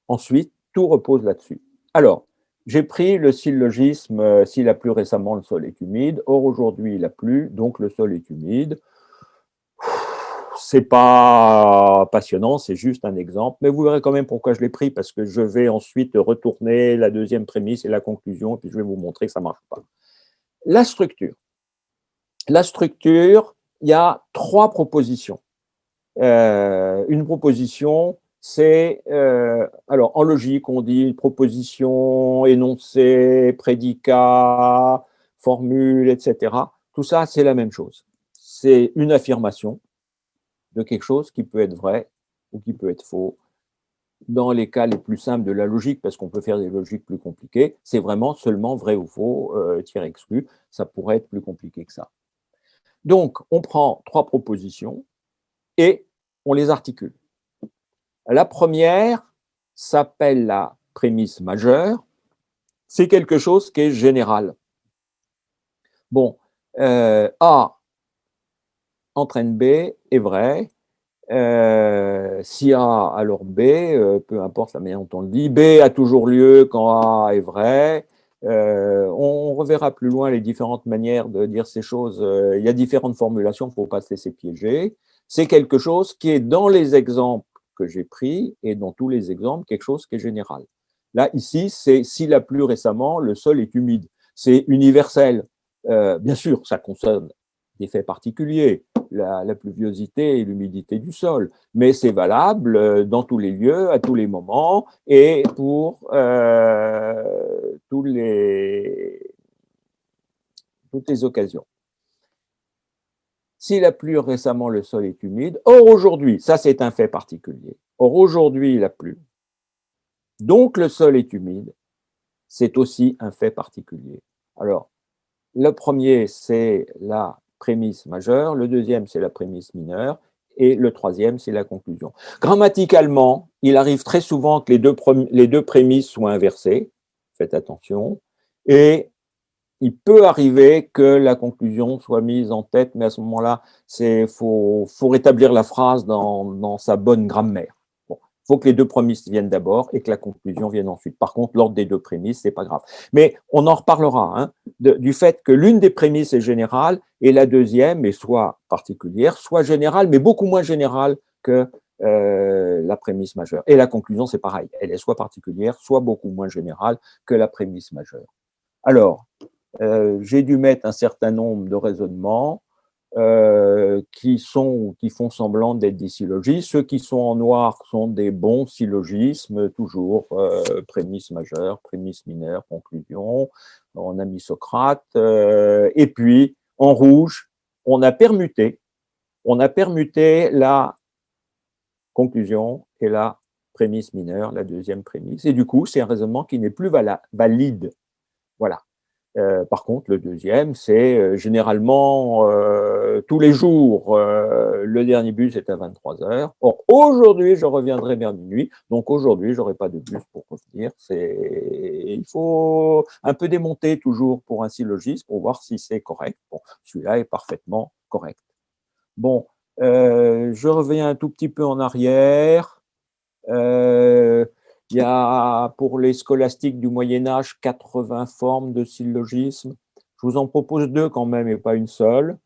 S2: Ensuite, tout repose là-dessus. Alors, j'ai pris le syllogisme, s'il a plu récemment, le sol est humide. Or, aujourd'hui, il a plu, donc le sol est humide. C'est pas passionnant, c'est juste un exemple, mais vous verrez quand même pourquoi je l'ai pris, parce que je vais ensuite retourner la deuxième prémisse et la conclusion, et puis je vais vous montrer que ça ne marche pas. La structure. La structure, il y a 3 propositions. Une proposition, c'est, alors en logique, on dit proposition, énoncé, prédicat, formule, etc. Tout ça, c'est la même chose. C'est une affirmation de quelque chose qui peut être vrai ou qui peut être faux. dans les cas les plus simples de la logique, parce qu'on peut faire des logiques plus compliquées, c'est vraiment seulement vrai ou faux, tiré exclu. Ça pourrait être plus compliqué que ça. Donc, on prend 3 propositions et on les articule. La première s'appelle la prémisse majeure. C'est quelque chose qui est général. Bon, A entraîne B est vrai. Si A, alors B, peu importe la manière dont on le dit. B a toujours lieu quand A est vrai. On reverra plus loin les différentes manières de dire ces choses. Il y a différentes formulations, il ne faut pas se laisser piéger. C'est quelque chose qui est dans les exemples que j'ai pris et dans tous les exemples, quelque chose qui est général. Là, ici, c'est si la pluie récemment, le sol est humide. C'est universel. Bien sûr, ça concerne des faits particuliers, la pluviosité et l'humidité du sol, mais c'est valable dans tous les lieux, à tous les moments et pour toutes les occasions. S'il a plu récemment, le sol est humide. Or, aujourd'hui, ça c'est un fait particulier. Or, aujourd'hui, il a plu. Donc, le sol est humide. C'est aussi un fait particulier. Alors, le premier, c'est la prémisse majeure. Le deuxième, c'est la prémisse mineure. Et le troisième, c'est la conclusion. Grammaticalement, il arrive très souvent que les deux prémisses soient inversées. Faites attention. Et il peut arriver que la conclusion soit mise en tête, mais à ce moment-là, faut rétablir la phrase dans sa bonne grammaire. Bon, il faut que les deux prémisses viennent d'abord et que la conclusion vienne ensuite. Par contre, l'ordre des deux prémisses, c'est pas grave. Mais on en reparlera, hein, du fait que l'une des prémisses est générale et la deuxième est soit particulière, soit générale, mais beaucoup moins générale que la prémisse majeure. Et la conclusion, c'est pareil. Elle est soit particulière, soit beaucoup moins générale que la prémisse majeure. Alors, j'ai dû mettre un certain nombre de raisonnements qui font semblant d'être des syllogismes. Ceux qui sont en noir sont des bons syllogismes, toujours prémisse majeure, prémisse mineure, conclusion. On a mis Socrate. Et puis, en rouge, on a permuté la conclusion et la prémisse mineure, la deuxième prémisse. Et du coup, c'est un raisonnement qui n'est plus valide. Voilà. Par contre, le deuxième, c'est généralement tous les jours, le dernier bus est à 23 heures. Or, aujourd'hui, je reviendrai vers minuit. Donc, aujourd'hui, je n'aurai pas de bus pour revenir. Il faut un peu démonter toujours pour un syllogisme pour voir si c'est correct. Bon, celui-là est parfaitement correct. Bon, je reviens un tout petit peu en arrière. Il y a pour les scolastiques du Moyen-Âge 80 formes de syllogisme. Je vous en propose 2 quand même et pas une seule.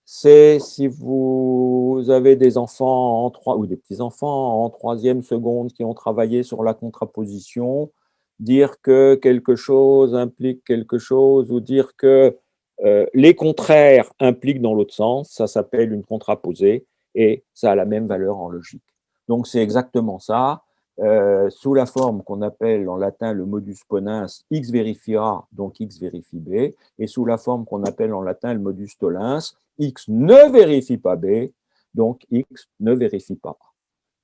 S2: C'est si vous avez des enfants ou des petits-enfants en 3e seconde qui ont travaillé sur la contraposition, dire que quelque chose implique quelque chose ou dire que les contraires impliquent dans l'autre sens, ça s'appelle une contraposée et ça a la même valeur en logique. Donc c'est exactement ça. Sous la forme qu'on appelle en latin le modus ponens, x vérifie A, donc x vérifie B, et sous la forme qu'on appelle en latin le modus tollens, x ne vérifie pas B, donc x ne vérifie pas A.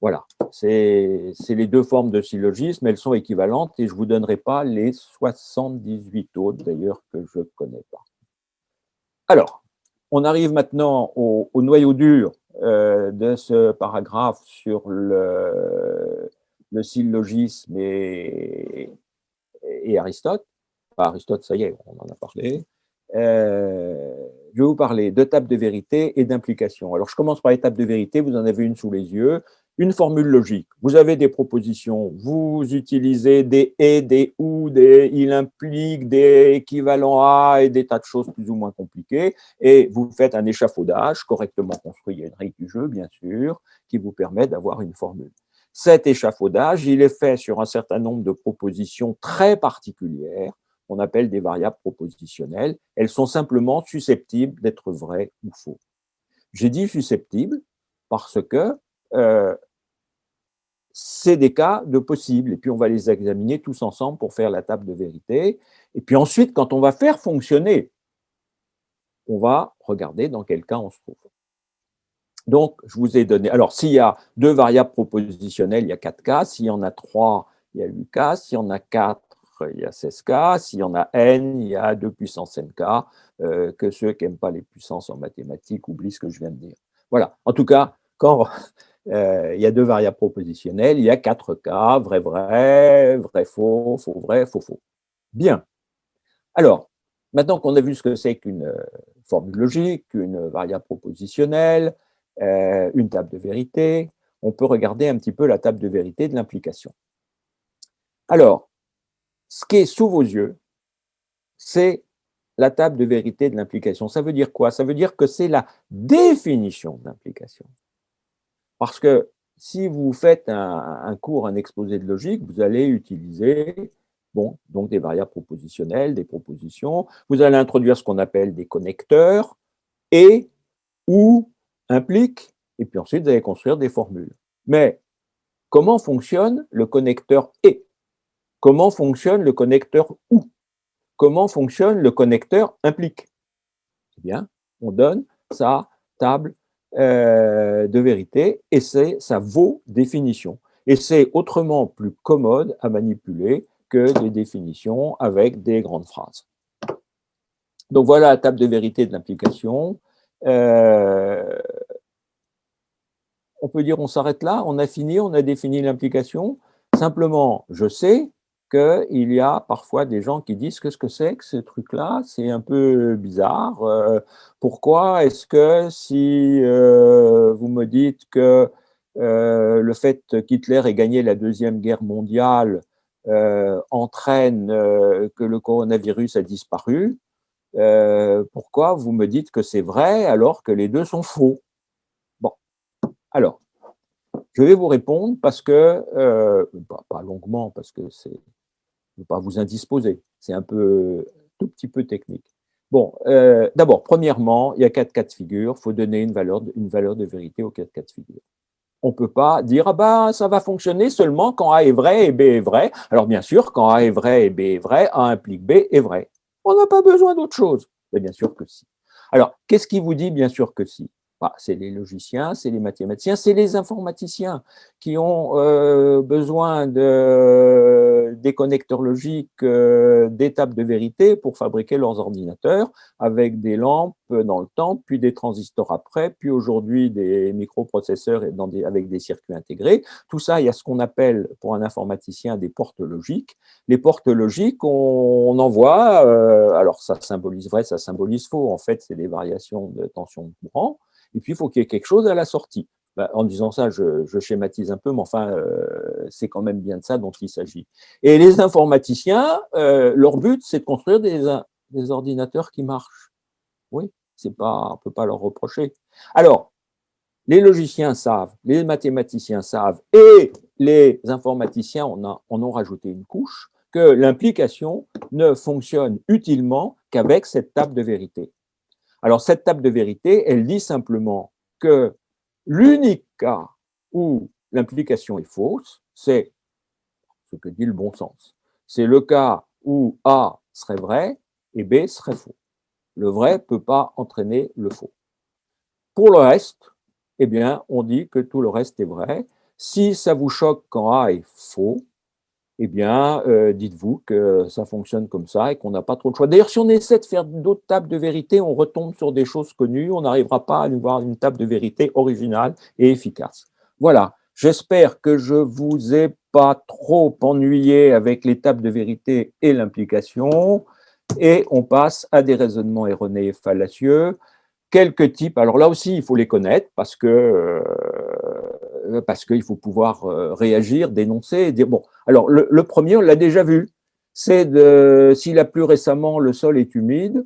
S2: Voilà, c'est les 2 formes de syllogisme, elles sont équivalentes et je ne vous donnerai pas les 78 autres d'ailleurs que je ne connais pas. Alors, on arrive maintenant au noyau dur de ce paragraphe sur le syllogisme et Aristote. Enfin, Aristote, ça y est, on en a parlé. Je vais vous parler de table de vérité et d'implication. Alors, je commence par les tables de vérité, vous en avez une sous les yeux. Une formule logique. Vous avez des propositions, vous utilisez des et, des ou, des il implique, des équivalents à et des tas de choses plus ou moins compliquées, et vous faites un échafaudage correctement construit. Il y a une règle du jeu, bien sûr, qui vous permet d'avoir une formule. Cet échafaudage, il est fait sur un certain nombre de propositions très particulières, qu'on appelle des variables propositionnelles. Elles sont simplement susceptibles d'être vraies ou faux. J'ai dit susceptibles parce que c'est des cas de possibles, et puis on va les examiner tous ensemble pour faire la table de vérité. Et puis ensuite, quand on va faire fonctionner, on va regarder dans quel cas on se trouve. Donc, je vous ai donné. Alors, s'il y a deux variables propositionnelles, il y a 4 cas. S'il y en a 3, il y a 8 cas. S'il y en a 4, il y a 16 cas. S'il y en a n, il y a 2 puissance n cas. Que ceux qui n'aiment pas les puissances en mathématiques oublient ce que je viens de dire. Voilà. En tout cas, quand il y a deux variables propositionnelles, il y a 4 cas. Vrai, vrai, vrai, faux, faux, vrai, faux, faux. Bien. Alors, maintenant qu'on a vu ce que c'est qu'une formule logique, une variable propositionnelle, une table de vérité, on peut regarder un petit peu la table de vérité de l'implication. Alors, ce qui est sous vos yeux, c'est la table de vérité de l'implication. Ça veut dire quoi? Ça veut dire que c'est la définition de l'implication. Parce que si vous faites un cours, un exposé de logique, vous allez utiliser donc des variables propositionnelles, des propositions. Vous allez introduire ce qu'on appelle des connecteurs et ou implique, et puis ensuite vous allez construire des formules. Mais comment fonctionne le connecteur et? Comment fonctionne le connecteur ou? Comment fonctionne le connecteur implique? Eh bien, on donne sa table de vérité et c'est sa vaut définition. Et c'est autrement plus commode à manipuler que des définitions avec des grandes phrases. Donc voilà la table de vérité de l'implication. On peut dire on s'arrête là, on a fini, on a défini l'implication. Simplement, je sais qu'il y a parfois des gens qui disent que ce que c'est que ce truc-là, c'est un peu bizarre. Pourquoi est-ce que si vous me dites que le fait qu'Hitler ait gagné la Deuxième Guerre mondiale entraîne que le coronavirus a disparu, pourquoi vous me dites que c'est vrai alors que les deux sont faux? Bon, alors, je vais vous répondre parce que, pas longuement, parce que je ne veux pas vous indisposer, c'est un peu, tout petit peu technique. Bon, d'abord, premièrement, il y a 4 cas de figure, il faut donner une valeur de vérité aux 4 cas de figure. On ne peut pas dire, ah ben, ça va fonctionner seulement quand A est vrai et B est vrai. Alors bien sûr, quand A est vrai et B est vrai, A implique B est vrai. On n'a pas besoin d'autre chose. Mais bien sûr que si. Alors, qu'est-ce qui vous dit bien sûr que si? C'est les logiciens, c'est les mathématiciens, c'est les informaticiens qui ont besoin des connecteurs logiques, des tables de vérité pour fabriquer leurs ordinateurs avec des lampes dans le temps, puis des transistors après, puis aujourd'hui des microprocesseurs avec des circuits intégrés. Tout ça, il y a ce qu'on appelle pour un informaticien des portes logiques. Les portes logiques, on en voit, alors ça symbolise vrai, ça symbolise faux, en fait c'est des variations de tension de courant, et puis il faut qu'il y ait quelque chose à la sortie. En disant ça, je schématise un peu, mais enfin, c'est quand même bien de ça dont il s'agit. Et les informaticiens, leur but, c'est de construire des ordinateurs qui marchent. Oui, on ne peut pas leur reprocher. Alors, les logiciens savent, les mathématiciens savent, et les informaticiens en ont rajouté une couche, que l'implication ne fonctionne utilement qu'avec cette table de vérité. Alors, cette table de vérité, elle dit simplement que l'unique cas où l'implication est fausse, c'est ce que dit le bon sens. C'est le cas où A serait vrai et B serait faux. Le vrai ne peut pas entraîner le faux. Pour le reste, eh bien, on dit que tout le reste est vrai. Si ça vous choque quand A est faux, eh bien, dites-vous que ça fonctionne comme ça et qu'on n'a pas trop de choix. D'ailleurs, si on essaie de faire d'autres tables de vérité, on retombe sur des choses connues, on n'arrivera pas à avoir une table de vérité originale et efficace. Voilà, j'espère que je ne vous ai pas trop ennuyé avec les tables de vérité et l'implication, et on passe à des raisonnements erronés et fallacieux. Quelques types, alors là aussi, il faut les connaître parce qu'il faut pouvoir réagir, dénoncer, et dire, bon, alors le premier, on l'a déjà vu, c'est s'il a plu récemment, le sol est humide.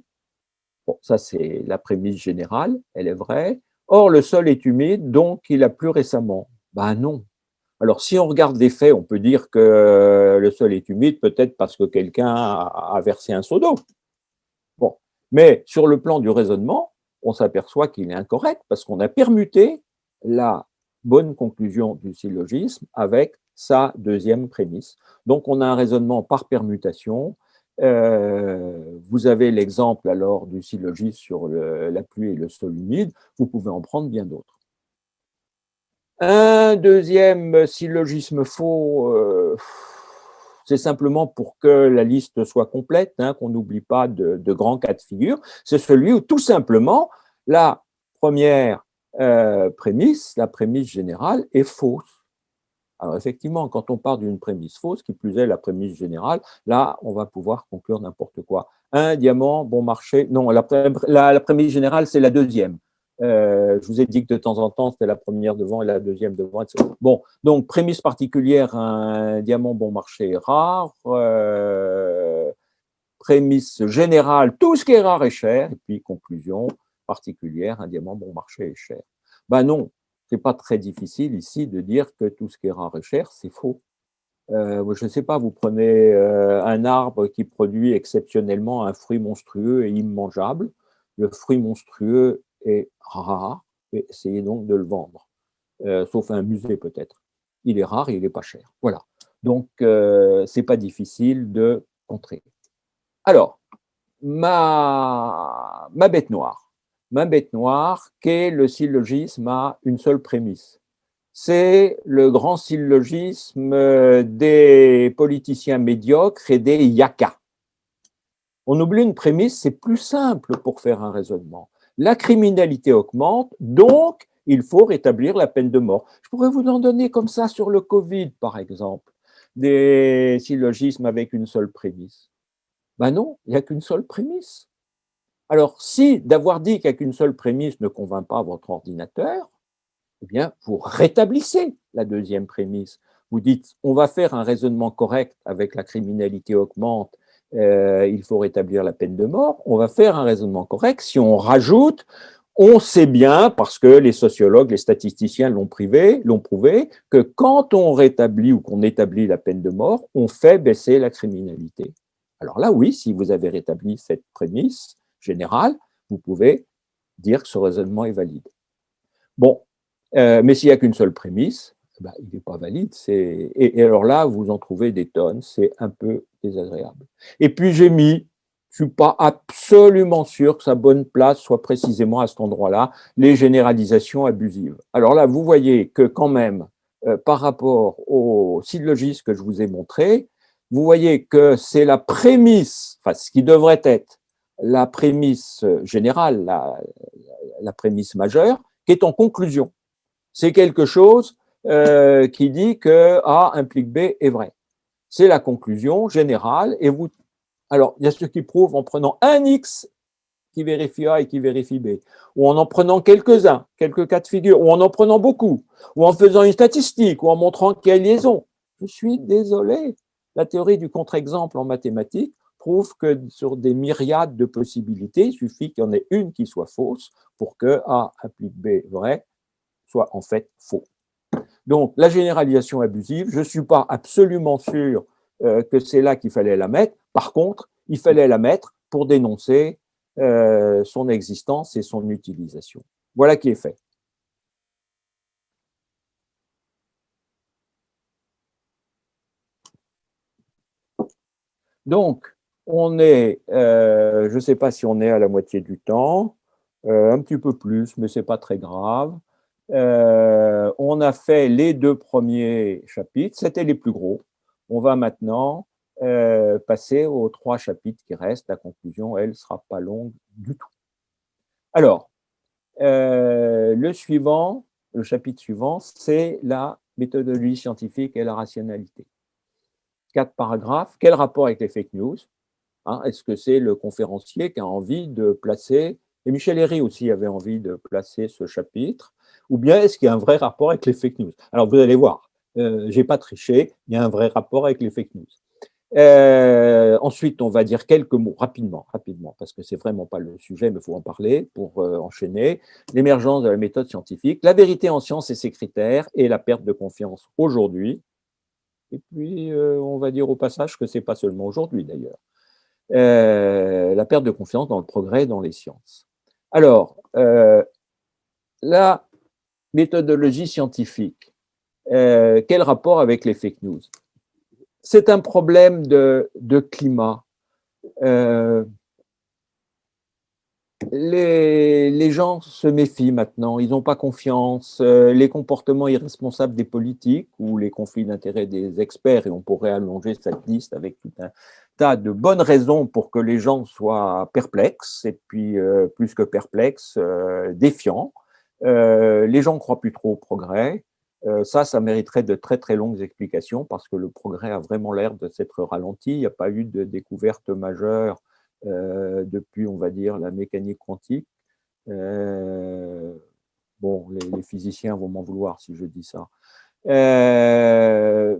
S2: Bon, ça c'est la prémisse générale, elle est vraie. Or, le sol est humide, donc il a plu récemment. Ben non. Alors, si on regarde les faits, on peut dire que le sol est humide, peut-être parce que quelqu'un a versé un seau d'eau. Bon, mais sur le plan du raisonnement, on s'aperçoit qu'il est incorrect parce qu'on a permuté la bonne conclusion du syllogisme avec sa deuxième prémisse. Donc, on a un raisonnement par permutation. Vous avez l'exemple alors du syllogisme sur la pluie et le sol humide. Vous pouvez en prendre bien d'autres. Un deuxième syllogisme faux, c'est simplement pour que la liste soit complète, hein, qu'on n'oublie pas de grands cas de figure. C'est celui où tout simplement la première prémisse, la prémisse générale, est fausse. Alors effectivement, quand on part d'une prémisse fausse, qui plus est la prémisse générale, là, on va pouvoir conclure n'importe quoi. Un diamant, bon marché. Non, la prémisse générale, c'est la deuxième. Je vous ai dit que de temps en temps, c'était la première devant et la deuxième devant, etc. Bon, donc prémisse particulière, un diamant bon marché est rare. Prémisse générale, tout ce qui est rare est cher. Et puis conclusion particulière, un diamant bon marché est cher. Ben non, c'est pas très difficile ici de dire que tout ce qui est rare est cher, c'est faux. Je ne sais pas, vous prenez un arbre qui produit exceptionnellement un fruit monstrueux et immangeable. Le fruit monstrueux est rare, et essayez donc de le vendre, sauf à un musée peut-être. Il est rare et il n'est pas cher. Voilà. Donc, ce n'est pas difficile de contrer. Alors, ma bête noire. Ma bête noire, qu'est le syllogisme à une seule prémisse. C'est le grand syllogisme des politiciens médiocres et des yakas. On oublie une prémisse, c'est plus simple pour faire un raisonnement. La criminalité augmente, donc il faut rétablir la peine de mort. Je pourrais vous en donner comme ça sur le Covid, par exemple, des syllogismes avec une seule prémisse. Ben non, il n'y a qu'une seule prémisse. Alors, si d'avoir dit qu'il n'y a qu'une seule prémisse ne convainc pas votre ordinateur, eh bien, vous rétablissez la deuxième prémisse. Vous dites, on va faire un raisonnement correct avec la criminalité augmente, il faut rétablir la peine de mort. On va faire un raisonnement correct. Si on rajoute, on sait bien, parce que les sociologues, les statisticiens l'ont prouvé, que quand on rétablit ou qu'on établit la peine de mort, on fait baisser la criminalité. Alors là, oui, si vous avez rétabli cette prémisse générale, vous pouvez dire que ce raisonnement est valide. Bon, mais s'il n'y a qu'une seule prémisse, ben, il n'est pas valide. Et alors là, vous en trouvez des tonnes, c'est un peu désagréable. Et puis j'ai mis, je ne suis pas absolument sûr que sa bonne place soit précisément à cet endroit-là, les généralisations abusives. Alors là, vous voyez que quand même, par rapport au syllogisme que je vous ai montré, vous voyez que c'est la prémisse, enfin ce qui devrait être la prémisse générale, la prémisse majeure, qui est en conclusion. C'est quelque chose qui dit que A implique B est vrai. C'est la conclusion générale. Et vous, alors, il y a ceux qui prouvent en prenant un X qui vérifie A et qui vérifie B, ou en prenant quelques-uns, quelques cas de figure, ou en prenant beaucoup, ou en faisant une statistique, ou en montrant qu'il y a liaison. Je suis désolé. La théorie du contre-exemple en mathématiques prouve que sur des myriades de possibilités, il suffit qu'il y en ait une qui soit fausse pour que A implique B vrai soit en fait faux. Donc, la généralisation abusive, je ne suis pas absolument sûr que c'est là qu'il fallait la mettre. Par contre, il fallait la mettre pour dénoncer son existence et son utilisation. Voilà qui est fait. Donc, on est, je ne sais pas si on est à la moitié du temps, un petit peu plus, mais ce n'est pas très grave. On a fait les deux premiers chapitres, c'était les plus gros. On va maintenant passer aux trois chapitres qui restent. La conclusion, elle, ne sera pas longue du tout. Alors, le chapitre suivant, c'est la méthodologie scientifique et la rationalité. 4 paragraphes. Quel rapport avec les fake news? Est-ce que c'est le conférencier qui a envie de placer, et Michel Héry aussi avait envie de placer ce chapitre, ou bien est-ce qu'il y a un vrai rapport avec les fake news? Alors vous allez voir, je n'ai pas triché, il y a un vrai rapport avec les fake news. Ensuite, on va dire quelques mots rapidement, parce que c'est vraiment pas le sujet, mais il faut en parler pour enchaîner. L'émergence de la méthode scientifique, la vérité en science et ses critères, et la perte de confiance aujourd'hui. Et puis, on va dire au passage que c'est pas seulement aujourd'hui d'ailleurs. La perte de confiance dans le progrès dans les sciences. Alors, la méthodologie scientifique, quel rapport avec les fake news? C'est un problème de climat. les gens se méfient maintenant, ils n'ont pas confiance. Les comportements irresponsables des politiques ou les conflits d'intérêts des experts, et on pourrait allonger cette liste avec tout un tas de bonnes raisons pour que les gens soient perplexes, et puis plus que perplexes, défiants. Les gens ne croient plus trop au progrès. Ça mériterait de très très longues explications parce que le progrès a vraiment l'air de s'être ralenti. Il n'y a pas eu de découverte majeure depuis, on va dire, la mécanique quantique. Bon, les physiciens vont m'en vouloir si je dis ça.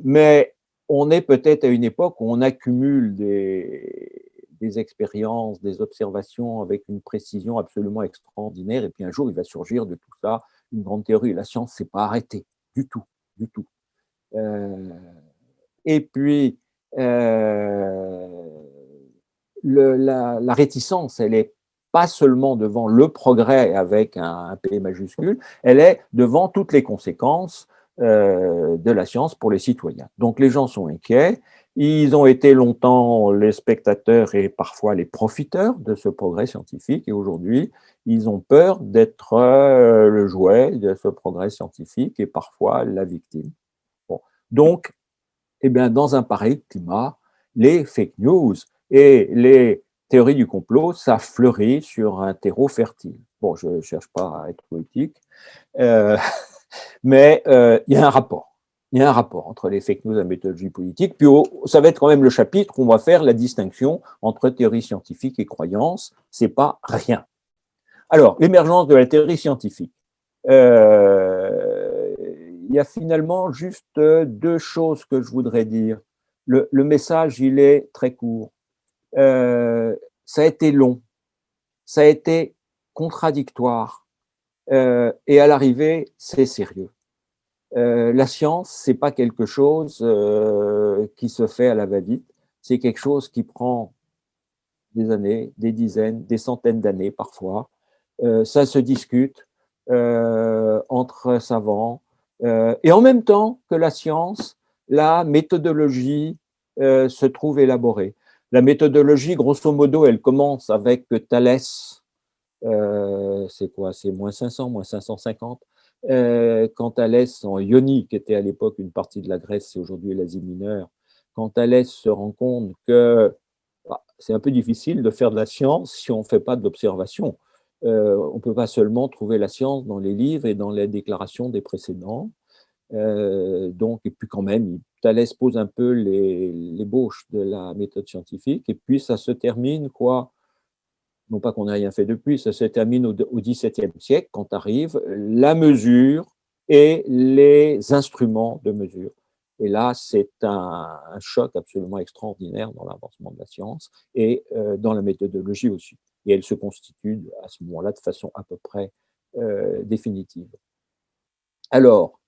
S2: Mais on est peut-être à une époque où on accumule des expériences, des observations avec une précision absolument extraordinaire, et puis un jour, il va surgir de tout ça une grande théorie. La science ne s'est pas arrêtée, du tout, du tout. Et puis, la réticence, elle n'est pas seulement devant le progrès avec un P majuscule, elle est devant toutes les conséquences de la science pour les citoyens. Donc les gens sont inquiets, ils ont été longtemps les spectateurs et parfois les profiteurs de ce progrès scientifique, et aujourd'hui, ils ont peur d'être le jouet de ce progrès scientifique et parfois la victime. Bon. Donc, eh bien, dans un pareil climat, les fake news et les théories du complot, ça fleurit sur un terreau fertile. Bon, je ne cherche pas à être politique, euh, mais il y a un rapport. Il y a un rapport entre les fake news et la méthodologie politique. Puis ça va être quand même le chapitre où on va faire la distinction entre théorie scientifique et croyance. C'est pas rien. Alors, l'émergence de la théorie scientifique. Il y a finalement juste deux choses que je voudrais dire. Le message, il est très court. Ça a été long, ça a été contradictoire, et à l'arrivée, c'est sérieux. La science, c'est pas quelque chose qui se fait à la va-vite, c'est quelque chose qui prend des années, des dizaines, des centaines d'années parfois. Ça se discute entre savants, et en même temps que la science, la méthodologie se trouve élaborée. La méthodologie, grosso modo, elle commence avec Thalès, c'est quoi? C'est moins 500, moins 550. Quand Thalès, en Ionie, qui était à l'époque une partie de la Grèce et aujourd'hui l'Asie mineure, quand Thalès se rend compte que c'est un peu difficile de faire de la science si on ne fait pas de l'observation. On ne peut pas seulement trouver la science dans les livres et dans les déclarations des précédents. Donc, et puis quand même, Thalès pose un peu l'ébauche de la méthode scientifique, et puis ça se termine, quoi, non pas qu'on n'ait rien fait depuis, ça se termine au XVIIe siècle, quand arrive la mesure et les instruments de mesure. Et là, c'est un choc absolument extraordinaire dans l'avancement de la science et dans la méthodologie aussi. Et elle se constitue à ce moment-là de façon à peu près définitive. Alors,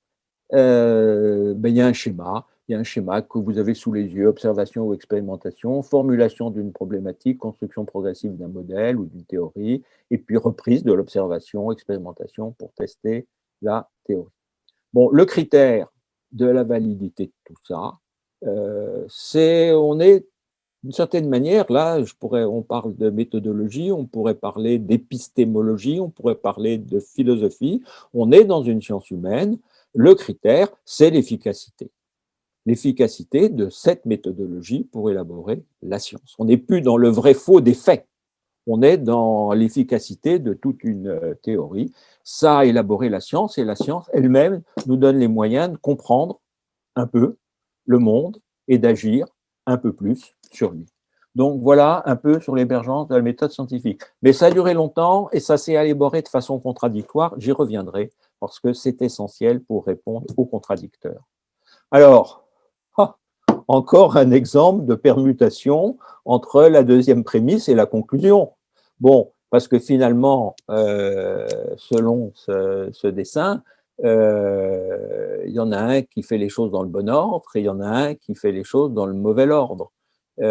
S2: il y a un schéma. Il y a un schéma que vous avez sous les yeux, observation ou expérimentation, formulation d'une problématique, construction progressive d'un modèle ou d'une théorie, et puis reprise de l'observation, expérimentation pour tester la théorie. Bon, le critère de la validité de tout ça, on est d'une certaine manière, là, on parle de méthodologie, on pourrait parler d'épistémologie, on pourrait parler de philosophie. On est dans une science humaine. Le critère, c'est l'efficacité. L'efficacité de cette méthodologie pour élaborer la science. On n'est plus dans le vrai-faux des faits. On est dans l'efficacité de toute une théorie. Ça a élaboré la science, et la science elle-même nous donne les moyens de comprendre un peu le monde et d'agir un peu plus sur lui. Donc voilà un peu sur l'émergence de la méthode scientifique. Mais ça a duré longtemps et ça s'est élaboré de façon contradictoire. J'y reviendrai parce que c'est essentiel pour répondre aux contradicteurs. Alors, encore un exemple de permutation entre la deuxième prémisse et la conclusion. Bon, parce que finalement, selon ce dessin, il y en a un qui fait les choses dans le bon ordre et il y en a un qui fait les choses dans le mauvais ordre. On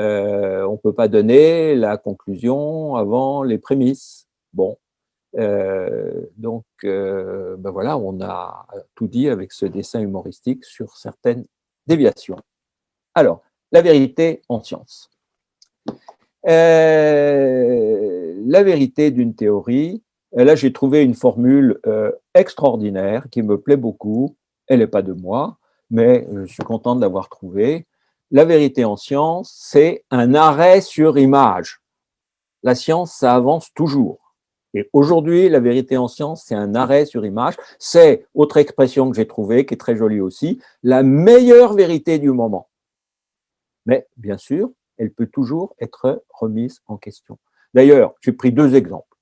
S2: ne peut pas donner la conclusion avant les prémices. Bon, donc voilà, on a tout dit avec ce dessin humoristique sur certaines déviations. Alors, la vérité en science. la vérité d'une théorie, et là j'ai trouvé une formule extraordinaire qui me plaît beaucoup. Elle n'est pas de moi, mais je suis content de l'avoir trouvée. La vérité en science, c'est un arrêt sur image. La science, ça avance toujours. Et aujourd'hui, la vérité en science, c'est un arrêt sur image. C'est, autre expression que j'ai trouvée, qui est très jolie aussi, la meilleure vérité du moment. Mais bien sûr, elle peut toujours être remise en question. D'ailleurs, j'ai pris deux exemples.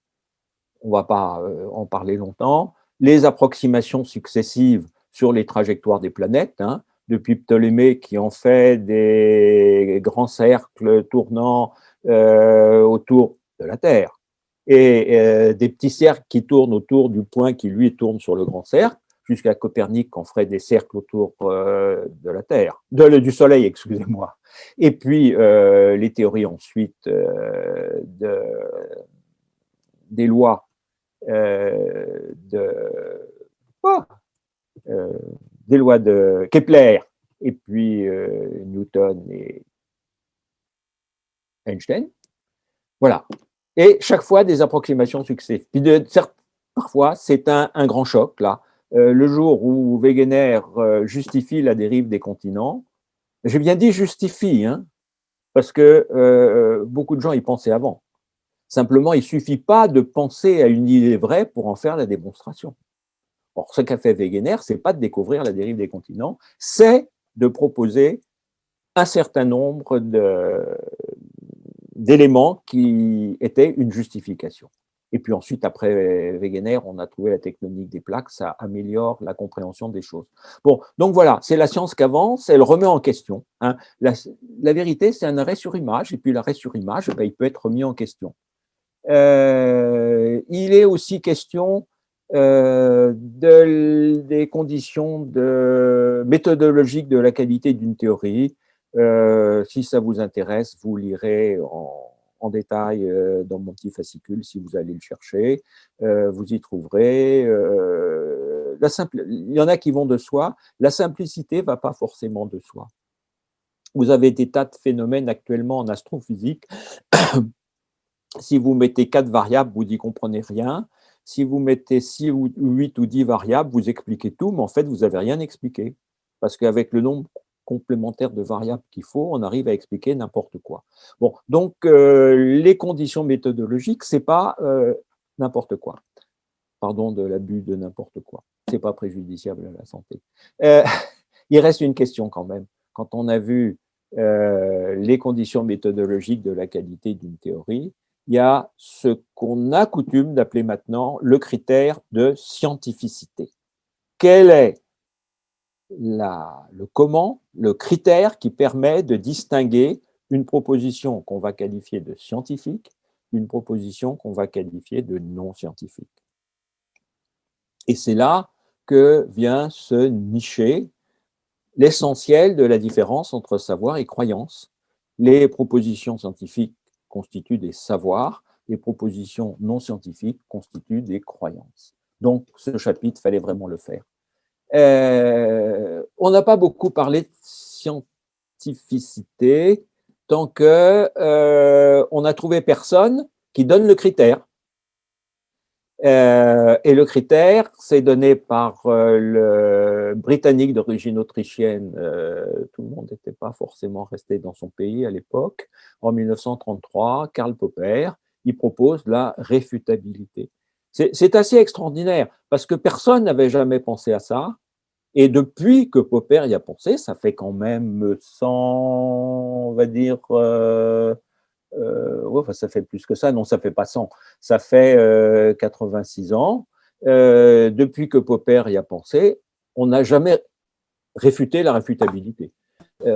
S2: On ne va pas en parler longtemps. Les approximations successives sur les trajectoires des planètes, hein, depuis Ptolémée qui en fait des grands cercles tournant autour de la Terre et des petits cercles qui tournent autour du point qui lui tourne sur le grand cercle, jusqu'à Copernic qui en ferait des cercles autour de la Terre, du Soleil, excusez-moi. Et puis les théories ensuite des lois des lois de Kepler et puis Newton et Einstein. Voilà. Et chaque fois, des approximations successives. Puis parfois, c'est un grand choc, là. Le jour où Wegener justifie la dérive des continents, j'ai bien dit justifie, hein, parce que beaucoup de gens y pensaient avant. Simplement, il ne suffit pas de penser à une idée vraie pour en faire la démonstration. Or, ce qu'a fait Wegener, ce n'est pas de découvrir la dérive des continents, c'est de proposer un certain nombre d'éléments qui étaient une justification. Et puis ensuite, après Wegener, on a trouvé la tectonique des plaques, ça améliore la compréhension des choses. Bon, donc voilà, c'est la science qui avance, elle remet en question. Hein. La vérité, c'est un arrêt sur image, et puis l'arrêt sur image, ben, il peut être remis en question. Il est aussi question des conditions méthodologiques de la qualité d'une théorie. Si ça vous intéresse, vous lirez en détail dans mon petit fascicule, si vous allez le chercher. Vous y trouverez. Il y en a qui vont de soi. La simplicité ne va pas forcément de soi. Vous avez des tas de phénomènes actuellement en astrophysique. Si vous mettez 4 variables, vous n'y comprenez rien. Si vous mettez 6 ou 8 ou 10 variables, vous expliquez tout, mais en fait, vous n'avez rien expliqué. Parce qu'avec le nombre complémentaire de variables qu'il faut, on arrive à expliquer n'importe quoi. Bon, donc, les conditions méthodologiques, ce n'est pas n'importe quoi. Pardon de l'abus de n'importe quoi. Ce n'est pas préjudiciable à la santé. Il reste une question quand même. Quand on a vu les conditions méthodologiques de la qualité d'une théorie, il y a ce qu'on a coutume d'appeler maintenant le critère de scientificité. Quel est le critère qui permet de distinguer une proposition qu'on va qualifier de scientifique d'une proposition qu'on va qualifier de non scientifique? Et c'est là que vient se nicher l'essentiel de la différence entre savoir et croyance. Les propositions scientifiques constituent des savoirs, les propositions non scientifiques constituent des croyances. Donc, ce chapitre, il fallait vraiment le faire. On n'a pas beaucoup parlé de scientificité tant qu'on n'a trouvé personne qui donne le critère. Et le critère, c'est donné par le Britannique d'origine autrichienne, tout le monde n'était pas forcément resté dans son pays à l'époque, en 1933, Karl Popper, il propose la réfutabilité. C'est assez extraordinaire, parce que personne n'avait jamais pensé à ça, et depuis que Popper y a pensé, ça fait quand même 100, on va dire... enfin, ça fait plus que ça, non, ça fait pas 100, ça fait 86 ans. Depuis que Popper y a pensé, on n'a jamais réfuté la réfutabilité.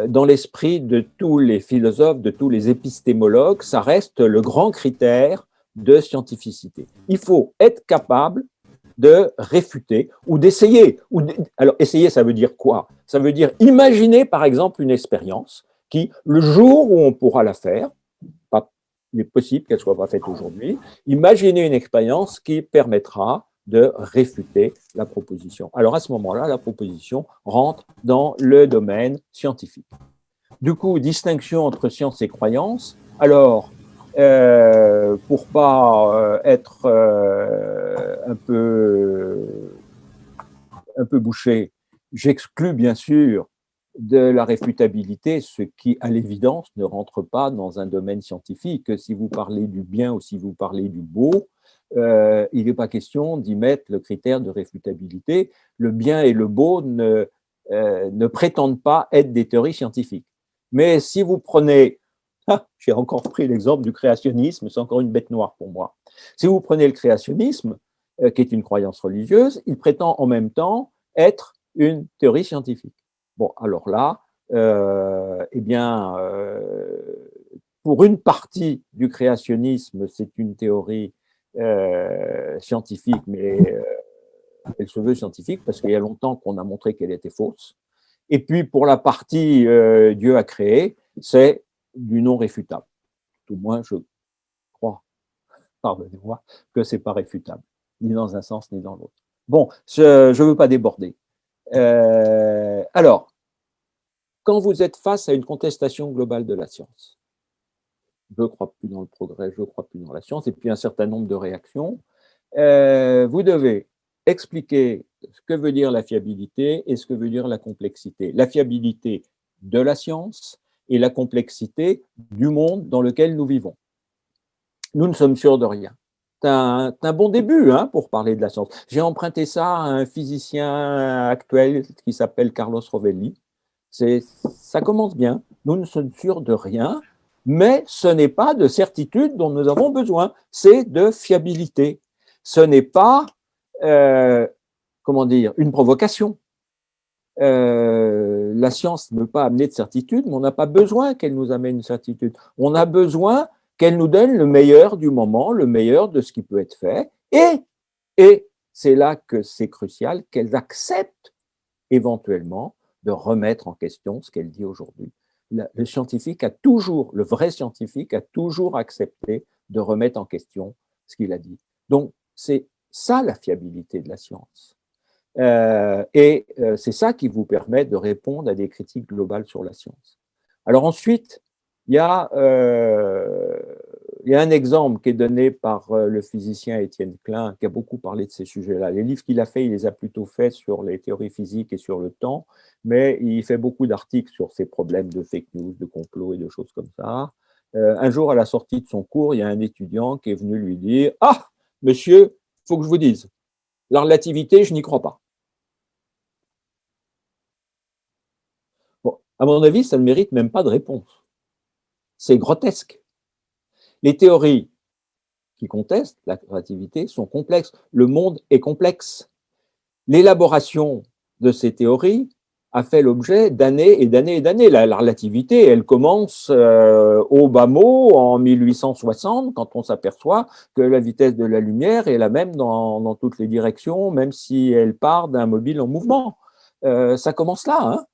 S2: Dans l'esprit de tous les philosophes, de tous les épistémologues, ça reste le grand critère de scientificité. Il faut être capable de réfuter ou d'essayer. Alors, essayer, ça veut dire quoi? Ça veut dire imaginer, par exemple, une expérience qui, le jour où on pourra la faire, il est possible qu'elle ne soit pas faite aujourd'hui, imaginez une expérience qui permettra de réfuter la proposition. Alors à ce moment-là, la proposition rentre dans le domaine scientifique. Du coup, distinction entre science et croyance. Alors, pour pas être un peu bouché, j'exclus bien sûr de la réfutabilité ce qui, à l'évidence, ne rentre pas dans un domaine scientifique. Si vous parlez du bien ou si vous parlez du beau, il n'est pas question d'y mettre le critère de réfutabilité. Le bien et le beau ne prétendent pas être des théories scientifiques. Mais si vous prenez, j'ai encore pris l'exemple du créationnisme, c'est encore une bête noire pour moi. Si vous prenez le créationnisme, qui est une croyance religieuse, il prétend en même temps être une théorie scientifique. Bon, alors là, eh bien, pour une partie du créationnisme, c'est une théorie scientifique, mais elle se veut scientifique parce qu'il y a longtemps qu'on a montré qu'elle était fausse. Et puis, pour la partie Dieu a créé, c'est du non réfutable. Tout moins, je crois, pardonnez-moi, que c'est pas réfutable, ni dans un sens ni dans l'autre. Bon, je ne veux pas déborder. Alors, quand vous êtes face à une contestation globale de la science, je ne crois plus dans le progrès, je ne crois plus dans la science, et puis un certain nombre de réactions, vous devez expliquer ce que veut dire la fiabilité et ce que veut dire la complexité. La fiabilité de la science et la complexité du monde dans lequel nous vivons. Nous ne sommes sûrs de rien. C'est un bon début hein, pour parler de la science. J'ai emprunté ça à un physicien actuel qui s'appelle Carlos Rovelli. Ça commence bien. Nous ne sommes sûrs de rien, mais ce n'est pas de certitude dont nous avons besoin, c'est de fiabilité. Ce n'est pas, comment dire, une provocation. La science ne veut pas amener de certitude, mais on n'a pas besoin qu'elle nous amène une certitude. On a besoin qu'elle nous donne le meilleur du moment, le meilleur de ce qui peut être fait, et c'est là que c'est crucial, qu'elle accepte éventuellement de remettre en question ce qu'elle dit aujourd'hui. Le scientifique a toujours, le vrai scientifique a toujours accepté de remettre en question ce qu'il a dit. Donc, c'est ça la fiabilité de la science. C'est ça qui vous permet de répondre à des critiques globales sur la science. Alors ensuite, il y a un exemple qui est donné par le physicien Étienne Klein, qui a beaucoup parlé de ces sujets-là. Les livres qu'il a fait, il les a plutôt faits sur les théories physiques et sur le temps, mais il fait beaucoup d'articles sur ces problèmes de fake news, de complot et de choses comme ça. Un jour, à la sortie de son cours, il y a un étudiant qui est venu lui dire « Ah, monsieur, il faut que je vous dise, la relativité, je n'y crois pas. » Bon, à mon avis, ça ne mérite même pas de réponse. C'est grotesque. Les théories qui contestent la relativité sont complexes. Le monde est complexe. L'élaboration de ces théories a fait l'objet d'années et d'années et d'années. La relativité, elle commence au bas mot en 1860, quand on s'aperçoit que la vitesse de la lumière est la même dans toutes les directions, même si elle part d'un mobile en mouvement. Ça commence là, hein.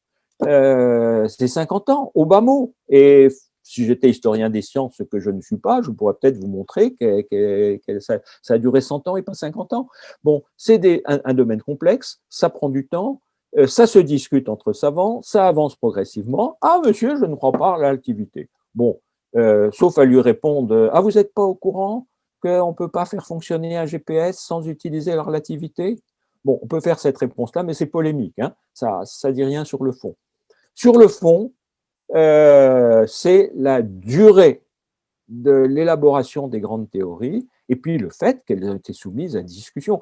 S2: C'est 50 ans, au bas mot. Et si j'étais historien des sciences, ce que je ne suis pas, je pourrais peut-être vous montrer que ça a duré 100 ans et pas 50 ans. Bon, c'est un domaine complexe, ça prend du temps, ça se discute entre savants, ça avance progressivement. Ah, monsieur, je ne crois pas à la relativité. Bon, sauf à lui répondre, ah, vous n'êtes pas au courant qu'on ne peut pas faire fonctionner un GPS sans utiliser la relativité? Bon, on peut faire cette réponse-là, mais c'est polémique, hein, ça ne dit rien sur le fond. Sur le fond, c'est la durée de l'élaboration des grandes théories et puis le fait qu'elles ont été soumises à discussion.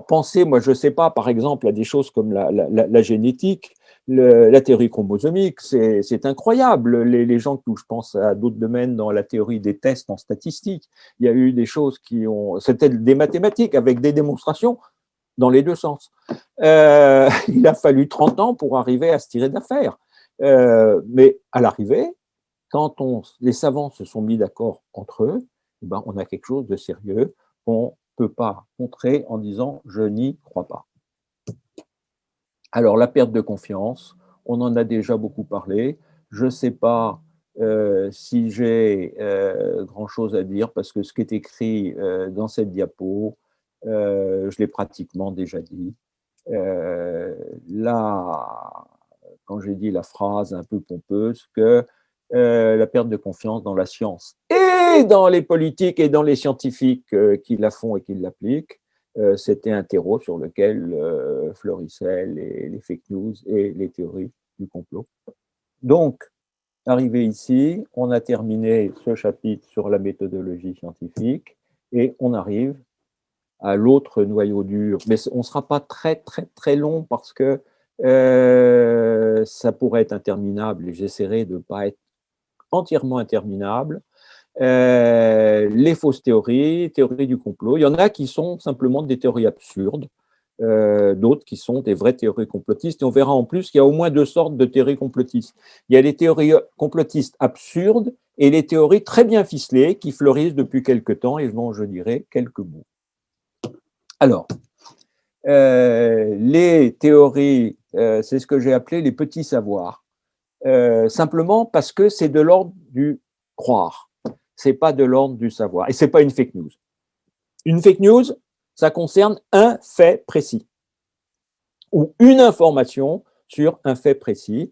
S2: Pensez, moi je ne sais pas, par exemple, à des choses comme la génétique, la théorie chromosomique, c'est incroyable. Les gens qui, je pense à d'autres domaines dans la théorie des tests en statistique, il y a eu des choses qui ont... C'était des mathématiques avec des démonstrations dans les deux sens. Il a fallu 30 ans pour arriver à se tirer d'affaire. Mais à l'arrivée, quand les savants se sont mis d'accord entre eux, eh ben, on a quelque chose de sérieux qu'on ne peut pas contrer en disant « je n'y crois pas ». Alors, la perte de confiance, on en a déjà beaucoup parlé. Je ne sais pas si j'ai grand-chose à dire parce que ce qui est écrit dans cette diapo, je l'ai pratiquement déjà dit. Là, quand j'ai dit la phrase un peu pompeuse que la perte de confiance dans la science et et dans les politiques et dans les scientifiques qui la font et qui l'appliquent. C'était un terreau sur lequel fleurissaient les fake news et les théories du complot. Donc, arrivé ici, on a terminé ce chapitre sur la méthodologie scientifique et on arrive à l'autre noyau dur. Mais on ne sera pas très, très, très long parce que ça pourrait être interminable et j'essaierai de ne pas être entièrement interminable. Les fausses théories, théories du complot, il y en a qui sont simplement des théories absurdes, d'autres qui sont des vraies théories complotistes. Et on verra en plus qu'il y a au moins deux sortes de théories complotistes. Il y a les théories complotistes absurdes et les théories très bien ficelées qui fleurissent depuis quelque temps et dont je dirai quelques mots. Alors, les théories, c'est ce que j'ai appelé les petits savoirs, simplement parce que c'est de l'ordre du croire, c'est pas de l'ordre du savoir, et c'est pas une fake news. Une fake news, ça concerne un fait précis, ou une information sur un fait précis,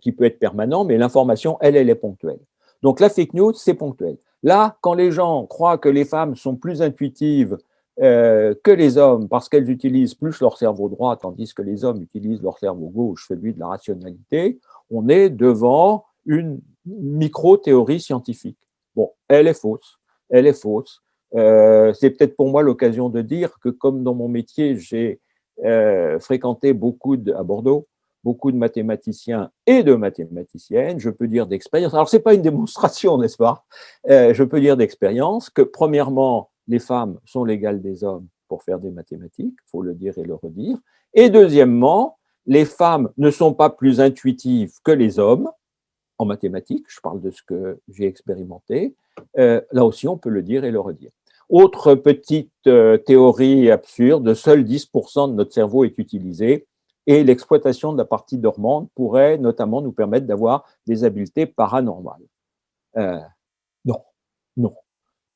S2: qui peut être permanent, mais l'information, elle est ponctuelle. Donc la fake news, c'est ponctuel. Là, quand les gens croient que les femmes sont plus intuitives que les hommes parce qu'elles utilisent plus leur cerveau droit, tandis que les hommes utilisent leur cerveau gauche, celui de la rationalité, on est devant une micro-théorie scientifique. Bon, elle est fausse, elle est fausse. C'est peut-être pour moi l'occasion de dire que comme dans mon métier, j'ai fréquenté à Bordeaux, beaucoup de mathématiciens et de mathématiciennes, je peux dire d'expérience, alors ce n'est pas une démonstration, n'est-ce pas, je peux dire d'expérience que premièrement, les femmes sont l'égale des hommes pour faire des mathématiques, il faut le dire et le redire, et deuxièmement, les femmes ne sont pas plus intuitives que les hommes en mathématiques, je parle de ce que j'ai expérimenté, là aussi on peut le dire et le redire. Autre petite théorie absurde, seuls 10% de notre cerveau est utilisé et l'exploitation de la partie dormante pourrait notamment nous permettre d'avoir des habiletés paranormales. Non, non.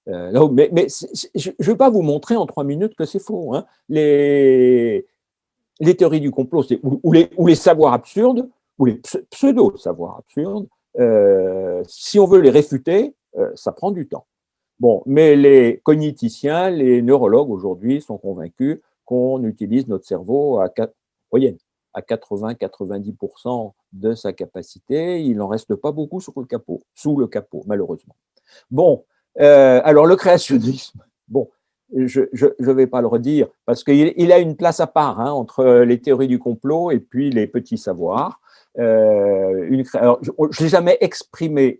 S2: Mais je ne vais pas vous montrer en 3 minutes que c'est faux. Hein. Les théories du complot ou les savoirs absurdes, ou les pseudo-savoirs absurdes, si on veut les réfuter, ça prend du temps. Bon, mais les cogniticiens, les neurologues aujourd'hui sont convaincus qu'on utilise notre cerveau à 80-90% de sa capacité. Il n'en reste pas beaucoup sous le capot, malheureusement. Bon, alors le créationnisme, bon, je ne vais pas le redire parce qu'il a une place à part hein, entre les théories du complot et puis les petits savoirs. Alors, je n'ai jamais exprimé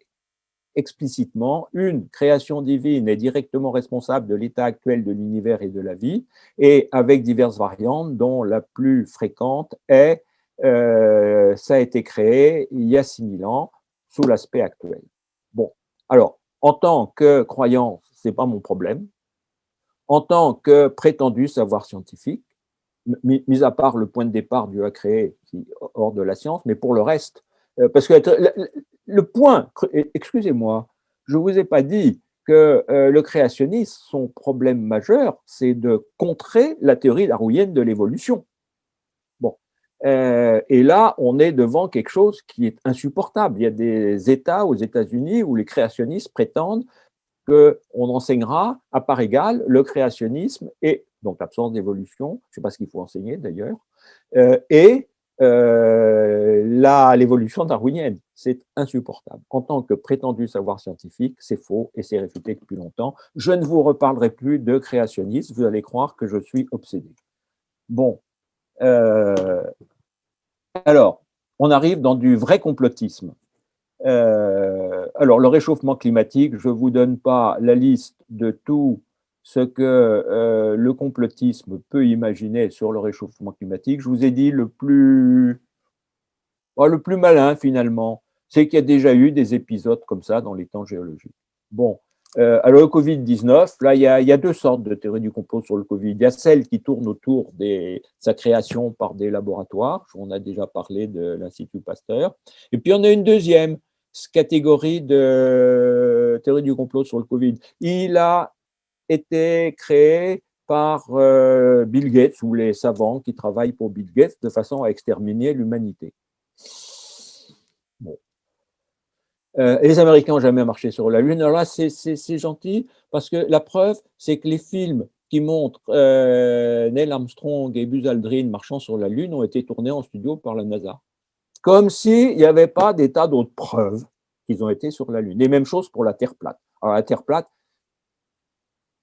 S2: explicitement, une création divine est directement responsable de l'état actuel de l'univers et de la vie, et avec diverses variantes, dont la plus fréquente est ça a été créé il y a 6000 ans sous l'aspect actuel. Bon, alors, en tant que croyant, ce n'est pas mon problème. En tant que prétendu savoir scientifique, mis à part le point de départ Dieu a créé, qui hors de la science, mais pour le reste, parce que le point, excusez-moi, je ne vous ai pas dit que le créationnisme, son problème majeur, c'est de contrer la théorie darwinienne de l'évolution. Bon. Et là, on est devant quelque chose qui est insupportable. Il y a des États aux États-Unis où les créationnistes prétendent qu'on enseignera à part égale le créationnisme et donc l'absence d'évolution, je ne sais pas ce qu'il faut enseigner d'ailleurs, et l'évolution darwinienne. C'est insupportable. En tant que prétendu savoir scientifique, c'est faux et c'est réfuté depuis longtemps. Je ne vous reparlerai plus de créationnisme, vous allez croire que je suis obsédé. Bon, alors, on arrive dans du vrai complotisme. Alors, le réchauffement climatique, je ne vous donne pas la liste de tout ce que le complotisme peut imaginer sur le réchauffement climatique. Je vous ai dit le plus malin, finalement, c'est qu'il y a déjà eu des épisodes comme ça dans les temps géologiques. Bon, alors le Covid-19, là, il y a deux sortes de théories du complot sur le Covid. Il y a celle qui tourne autour de sa création par des laboratoires. On a déjà parlé de l'Institut Pasteur. Et puis, on a une deuxième catégorie de théorie du complot sur le Covid. Il a été créé par Bill Gates ou les savants qui travaillent pour Bill Gates de façon à exterminer l'humanité. Bon. Et les Américains n'ont jamais marché sur la Lune. Alors là, c'est gentil, parce que la preuve, c'est que les films qui montrent Neil Armstrong et Buzz Aldrin marchant sur la Lune ont été tournés en studio par la NASA. Comme s'il n'y avait pas des tas d'autres preuves qu'ils ont été sur la Lune. Et même chose pour la Terre plate. Alors la Terre plate,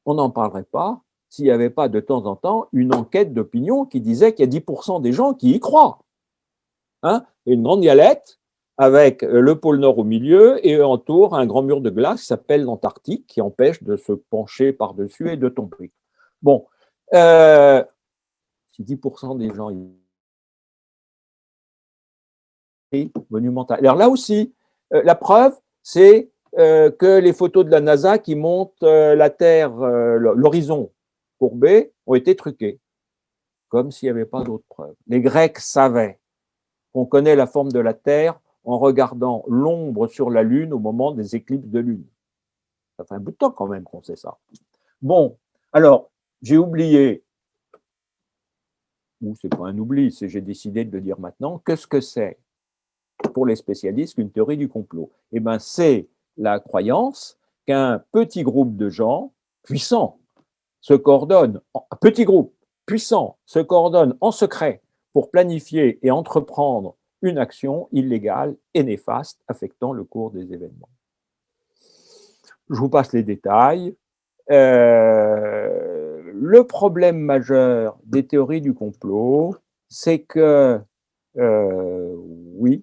S2: on n'en parlerait pas s'il n'y avait pas de temps en temps une enquête d'opinion qui disait qu'il y a 10% des gens qui y croient. Hein, et une grande galette avec le pôle Nord au milieu et autour un grand mur de glace qui s'appelle l'Antarctique, qui empêche de se pencher par-dessus et de tomber. Bon, si 10% des gens y monumental. Alors là aussi, la preuve, c'est que les photos de la NASA qui montrent la Terre, l'horizon courbé, ont été truquées, comme s'il n'y avait pas d'autres preuves. Les Grecs savaient qu'on connaît la forme de la Terre en regardant l'ombre sur la Lune au moment des éclipses de Lune. Ça fait un bout de temps quand même qu'on sait ça. Bon, alors, j'ai oublié, ou c'est pas un oubli, c'est j'ai décidé de le dire maintenant, qu'est-ce que c'est pour les spécialistes qu'une théorie du complot? Eh bien, c'est la croyance qu'un petit groupe de gens puissants se coordonne, un petit groupe puissant se coordonne en secret pour planifier et entreprendre une action illégale et néfaste affectant le cours des événements. Je vous passe les détails. Le problème majeur des théories du complot, c'est que, oui,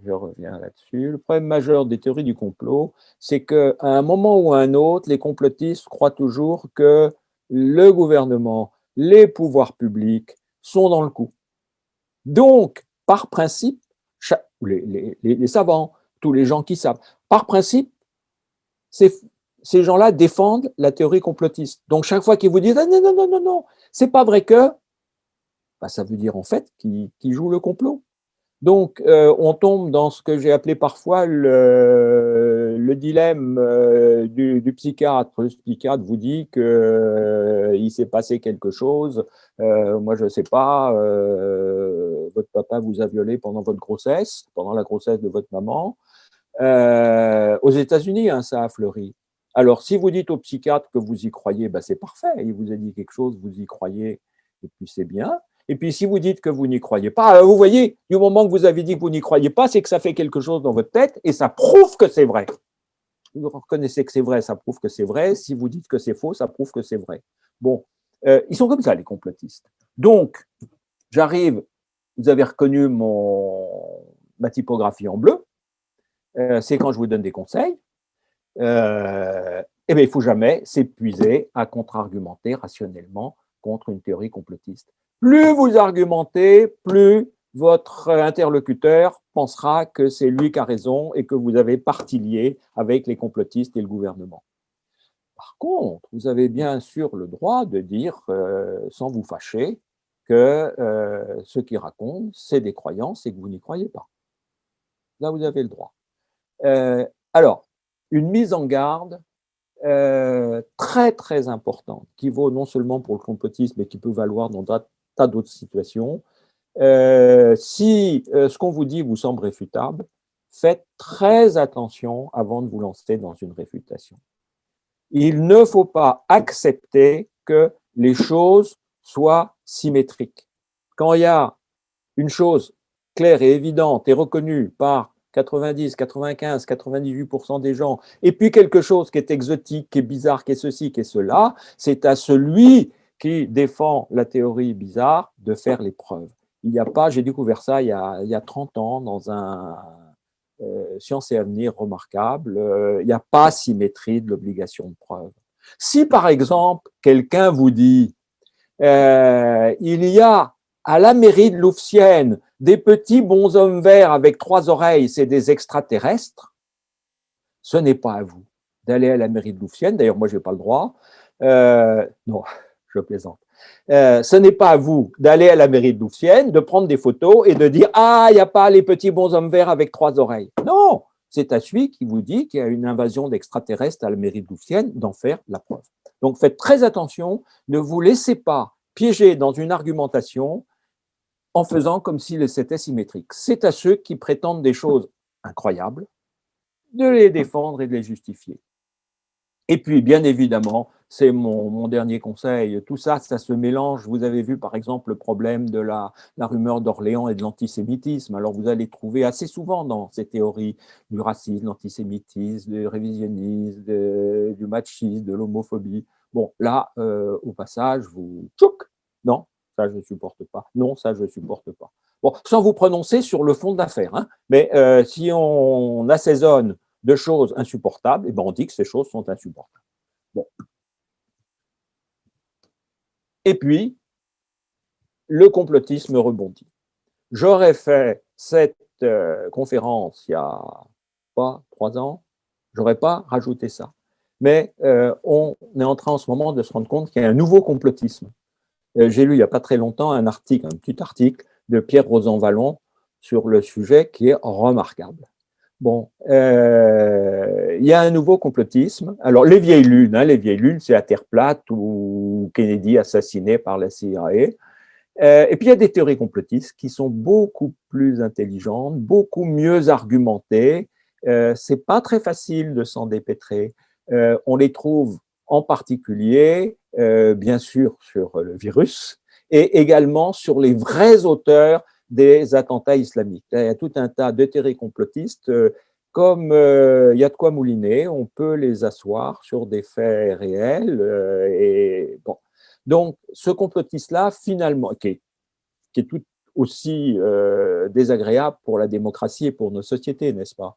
S2: je reviens là-dessus, le problème majeur des théories du complot, c'est qu'à un moment ou à un autre, les complotistes croient toujours que le gouvernement, les pouvoirs publics sont dans le coup. Donc, par principe, les savants, tous les gens qui savent, par principe, ces gens-là défendent la théorie complotiste. Donc, chaque fois qu'ils vous disent ah, non, non, non, non, non, c'est pas vrai que, bah, ça veut dire en fait qu'ils jouent le complot. Donc, on tombe dans ce que j'ai appelé parfois le dilemme du psychiatre. Le psychiatre vous dit qu'il s'est passé quelque chose. Moi, je ne sais pas, votre papa vous a violé pendant votre grossesse, pendant la grossesse de votre maman. Aux États-Unis, hein, ça a fleuri. Alors, si vous dites au psychiatre que vous y croyez, ben, c'est parfait. Il vous a dit quelque chose, vous y croyez, et puis c'est bien. Et puis, si vous dites que vous n'y croyez pas, vous voyez, du moment que vous avez dit que vous n'y croyez pas, c'est que ça fait quelque chose dans votre tête et ça prouve que c'est vrai. Vous reconnaissez que c'est vrai, ça prouve que c'est vrai. Si vous dites que c'est faux, ça prouve que c'est vrai. Bon, ils sont comme ça, les complotistes. Donc, j'arrive, vous avez reconnu ma typographie en bleu. C'est quand je vous donne des conseils. Eh bien, il ne faut jamais s'épuiser à contre-argumenter rationnellement contre une théorie complotiste. Plus vous argumentez, plus votre interlocuteur pensera que c'est lui qui a raison et que vous avez partie liée avec les complotistes et le gouvernement. Par contre, vous avez bien sûr le droit de dire, sans vous fâcher, que ce qu'ils racontent, c'est des croyances et que vous n'y croyez pas. Là, vous avez le droit. Alors, une mise en garde très très importante, qui vaut non seulement pour le complotisme, mais qui peut valoir dans un tas d'autres situations. Si ce qu'on vous dit vous semble réfutable, faites très attention avant de vous lancer dans une réfutation. Il ne faut pas accepter que les choses soient symétriques. Quand il y a une chose claire et évidente et reconnue par 90, 95, 98% des gens, et puis quelque chose qui est exotique, qui est bizarre, qui est ceci, qui est cela, c'est à celui qui défend la théorie bizarre de faire les preuves. Il n'y a pas, j'ai découvert ça il y a 30 ans dans un Science et Avenir remarquable, il n'y a pas symétrie de l'obligation de preuve. Si par exemple, quelqu'un vous dit il y a à la mairie de Louvciennes des petits bonshommes verts avec 3 oreilles, c'est des extraterrestres, ce n'est pas à vous d'aller à la mairie de Louvciennes, d'ailleurs moi je n'ai pas le droit, non, je plaisante, ce n'est pas à vous d'aller à la mairie de Louvciennes, de prendre des photos et de dire « Ah, il n'y a pas les petits bonshommes verts avec 3 oreilles ». Non, c'est à celui qui vous dit qu'il y a une invasion d'extraterrestres à la mairie de Louvciennes d'en faire la preuve. Donc faites très attention, ne vous laissez pas piéger dans une argumentation en faisant comme si c'était symétrique. C'est à ceux qui prétendent des choses incroyables, de les défendre et de les justifier. Et puis, bien évidemment, c'est mon dernier conseil, tout ça, ça se mélange. Vous avez vu, par exemple, le problème de la rumeur d'Orléans et de l'antisémitisme. Alors, vous allez trouver assez souvent dans ces théories du racisme, de l'antisémitisme, du révisionnisme, du machisme, de l'homophobie. Bon, là, au passage, vous... Tchouk, non, ça, je ne supporte pas. Non, ça, je ne supporte pas. Bon, sans vous prononcer sur le fond de l'affaire, hein, mais si on assaisonne de choses insupportables, et ben on dit que ces choses sont insupportables. Bon. Et puis, le complotisme rebondit. J'aurais fait cette conférence il y a pas 3 ans, j'aurais pas rajouté ça. Mais on est en train en ce moment de se rendre compte qu'il y a un nouveau complotisme. J'ai lu il n'y a pas très longtemps un petit article de Pierre Rosanvallon sur le sujet qui est remarquable. Bon, il y a un nouveau complotisme. Alors, les vieilles lunes, c'est la Terre plate ou Kennedy assassiné par la CIA. Et puis, il y a des théories complotistes qui sont beaucoup plus intelligentes, beaucoup mieux argumentées. C'est pas très facile de s'en dépêtrer. On les trouve en particulier, bien sûr, sur le virus et également sur les vrais auteurs des attentats islamiques. Il y a tout un tas de théories complotistes. Comme il y a de quoi mouliner, on peut les asseoir sur des faits réels. Et bon. Donc, ce complotiste-là, finalement, qui est tout aussi désagréable pour la démocratie et pour nos sociétés, n'est-ce pas?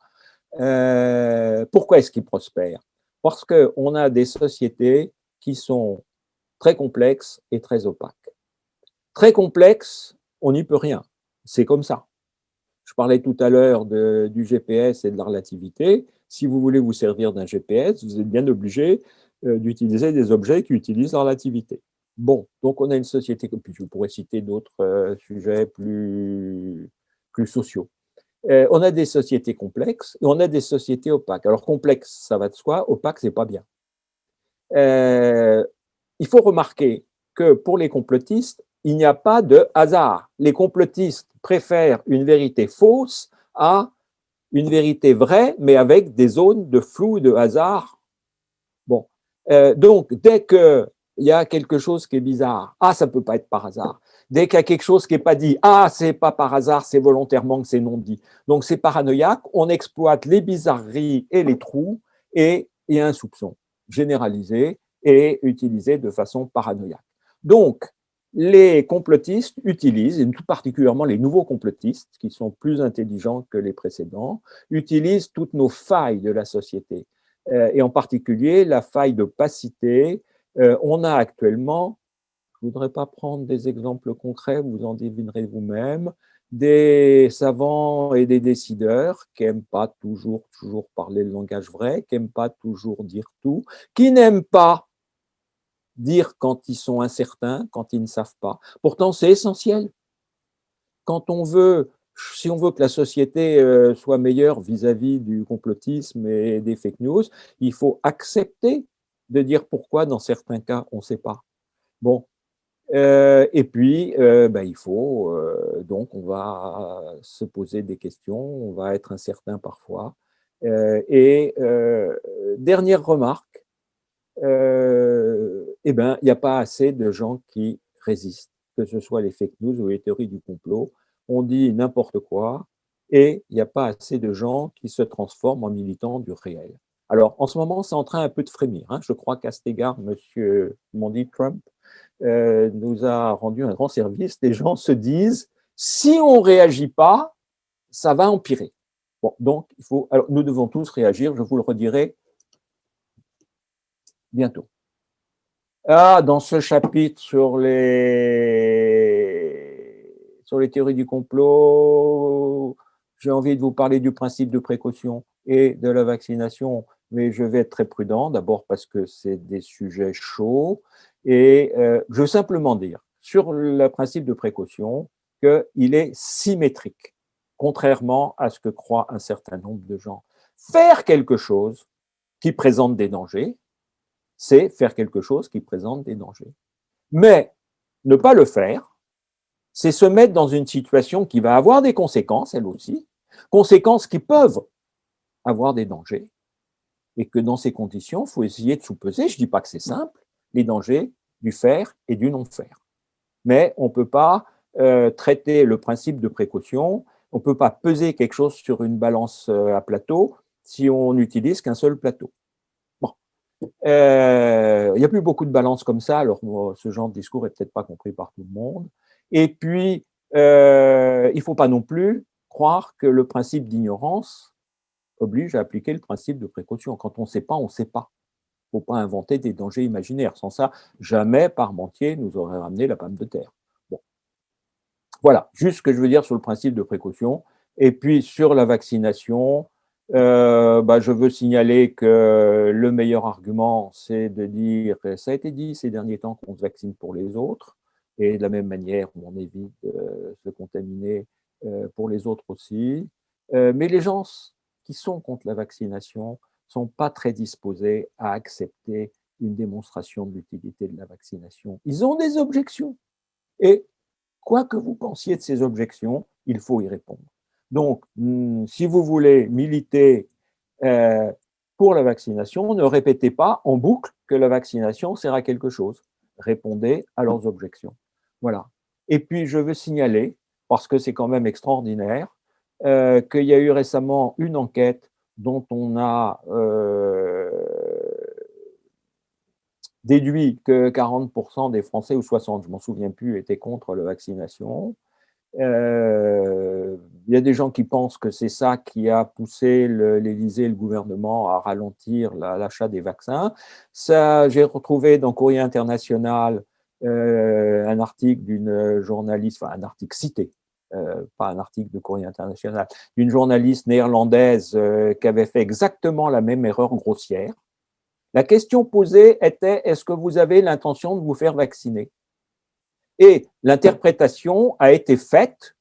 S2: Pourquoi est-ce qu'il prospère? Parce qu'on a des sociétés qui sont très complexes et très opaques. Très complexes, on n'y peut rien. C'est comme ça. Je parlais tout à l'heure du GPS et de la relativité. Si vous voulez vous servir d'un GPS, vous êtes bien obligé d'utiliser des objets qui utilisent la relativité. Bon, donc on a une société, puis je pourrais citer d'autres sujets plus sociaux. On a des sociétés complexes et on a des sociétés opaques. Alors complexe, ça va de soi, opaque, c'est pas bien. Il faut remarquer que pour les complotistes, il n'y a pas de hasard. Les complotistes préfèrent une vérité fausse à une vérité vraie, mais avec des zones de flou et de hasard. Bon, donc dès qu'il y a quelque chose qui est bizarre, ah, ça ne peut pas être par hasard. Dès qu'il y a quelque chose qui n'est pas dit, ah, c'est pas par hasard, c'est volontairement que c'est non dit. Donc c'est paranoïaque, on exploite les bizarreries et les trous, et il y a un soupçon généralisé et utilisé de façon paranoïaque. Donc, les complotistes utilisent, et tout particulièrement les nouveaux complotistes, qui sont plus intelligents que les précédents, utilisent toutes nos failles de la société, et en particulier la faille d'opacité. On a actuellement, je ne voudrais pas prendre des exemples concrets, vous en devinerez vous-même, des savants et des décideurs qui n'aiment pas toujours parler le langage vrai, qui n'aiment pas toujours dire tout, qui n'aiment pas dire quand ils sont incertains, quand ils ne savent pas. Pourtant, c'est essentiel. Quand on veut, si on veut que la société soit meilleure vis-à-vis du complotisme et des fake news, il faut accepter de dire pourquoi dans certains cas on ne sait pas. Bon, et puis il faut donc on va se poser des questions, on va être incertain parfois. Dernière remarque, il n'y a pas assez de gens qui résistent, que ce soit les fake news ou les théories du complot. On dit n'importe quoi et il n'y a pas assez de gens qui se transforment en militants du réel. Alors, en ce moment, c'est en train un peu de frémir. Hein. Je crois qu'à cet égard, monsieur, m'ont dit Trump, nous a rendu un grand service. Les gens se disent, si on ne réagit pas, ça va empirer. Bon, donc, alors, nous devons tous réagir, je vous le redirai bientôt. Ah, dans ce chapitre sur les théories du complot, j'ai envie de vous parler du principe de précaution et de la vaccination, mais je vais être très prudent, d'abord parce que c'est des sujets chauds, et je veux simplement dire, sur le principe de précaution, qu'il est symétrique, contrairement à ce que croient un certain nombre de gens. Faire quelque chose qui présente des dangers, c'est faire quelque chose qui présente des dangers. Mais ne pas le faire, c'est se mettre dans une situation qui va avoir des conséquences, elle aussi, conséquences qui peuvent avoir des dangers et que dans ces conditions, il faut essayer de sous-peser, je ne dis pas que c'est simple, les dangers du faire et du non-faire. Mais on ne peut pas traiter le principe de précaution, on ne peut pas peser quelque chose sur une balance à plateau si on n'utilise qu'un seul plateau. Bon. Il n'y a plus beaucoup de balances comme ça, alors ce genre de discours n'est peut-être pas compris par tout le monde. Et puis, il ne faut pas non plus croire que le principe d'ignorance oblige à appliquer le principe de précaution. Quand on ne sait pas, on ne sait pas. Il ne faut pas inventer des dangers imaginaires. Sans ça, jamais Parmentier nous aurait ramené la pomme de terre. Bon. Voilà, juste ce que je veux dire sur le principe de précaution. Et puis, sur la vaccination, je veux signaler que le meilleur argument, c'est de dire, ça a été dit ces derniers temps, qu'on se vaccine pour les autres, et de la même manière, on évite de se contaminer pour les autres aussi. Mais les gens qui sont contre la vaccination ne sont pas très disposés à accepter une démonstration de l'utilité de la vaccination. Ils ont des objections. Et quoi que vous pensiez de ces objections, il faut y répondre. Donc, si vous voulez militer pour la vaccination, ne répétez pas en boucle que la vaccination sert à quelque chose. Répondez à leurs objections. Voilà. Et puis, je veux signaler, parce que c'est quand même extraordinaire, qu'il y a eu récemment une enquête dont on a déduit que 40% des Français, ou 60%, je ne m'en souviens plus, étaient contre la vaccination. Il y a des gens qui pensent que c'est ça qui a poussé l'Élysée et le gouvernement à ralentir l'achat des vaccins. J'ai retrouvé dans Courrier International un article d'une journaliste, enfin un article cité, pas un article de Courrier International, d'une journaliste néerlandaise qui avait fait exactement la même erreur grossière. La question posée était: est-ce que vous avez l'intention de vous faire vacciner? Et l'interprétation a été faite,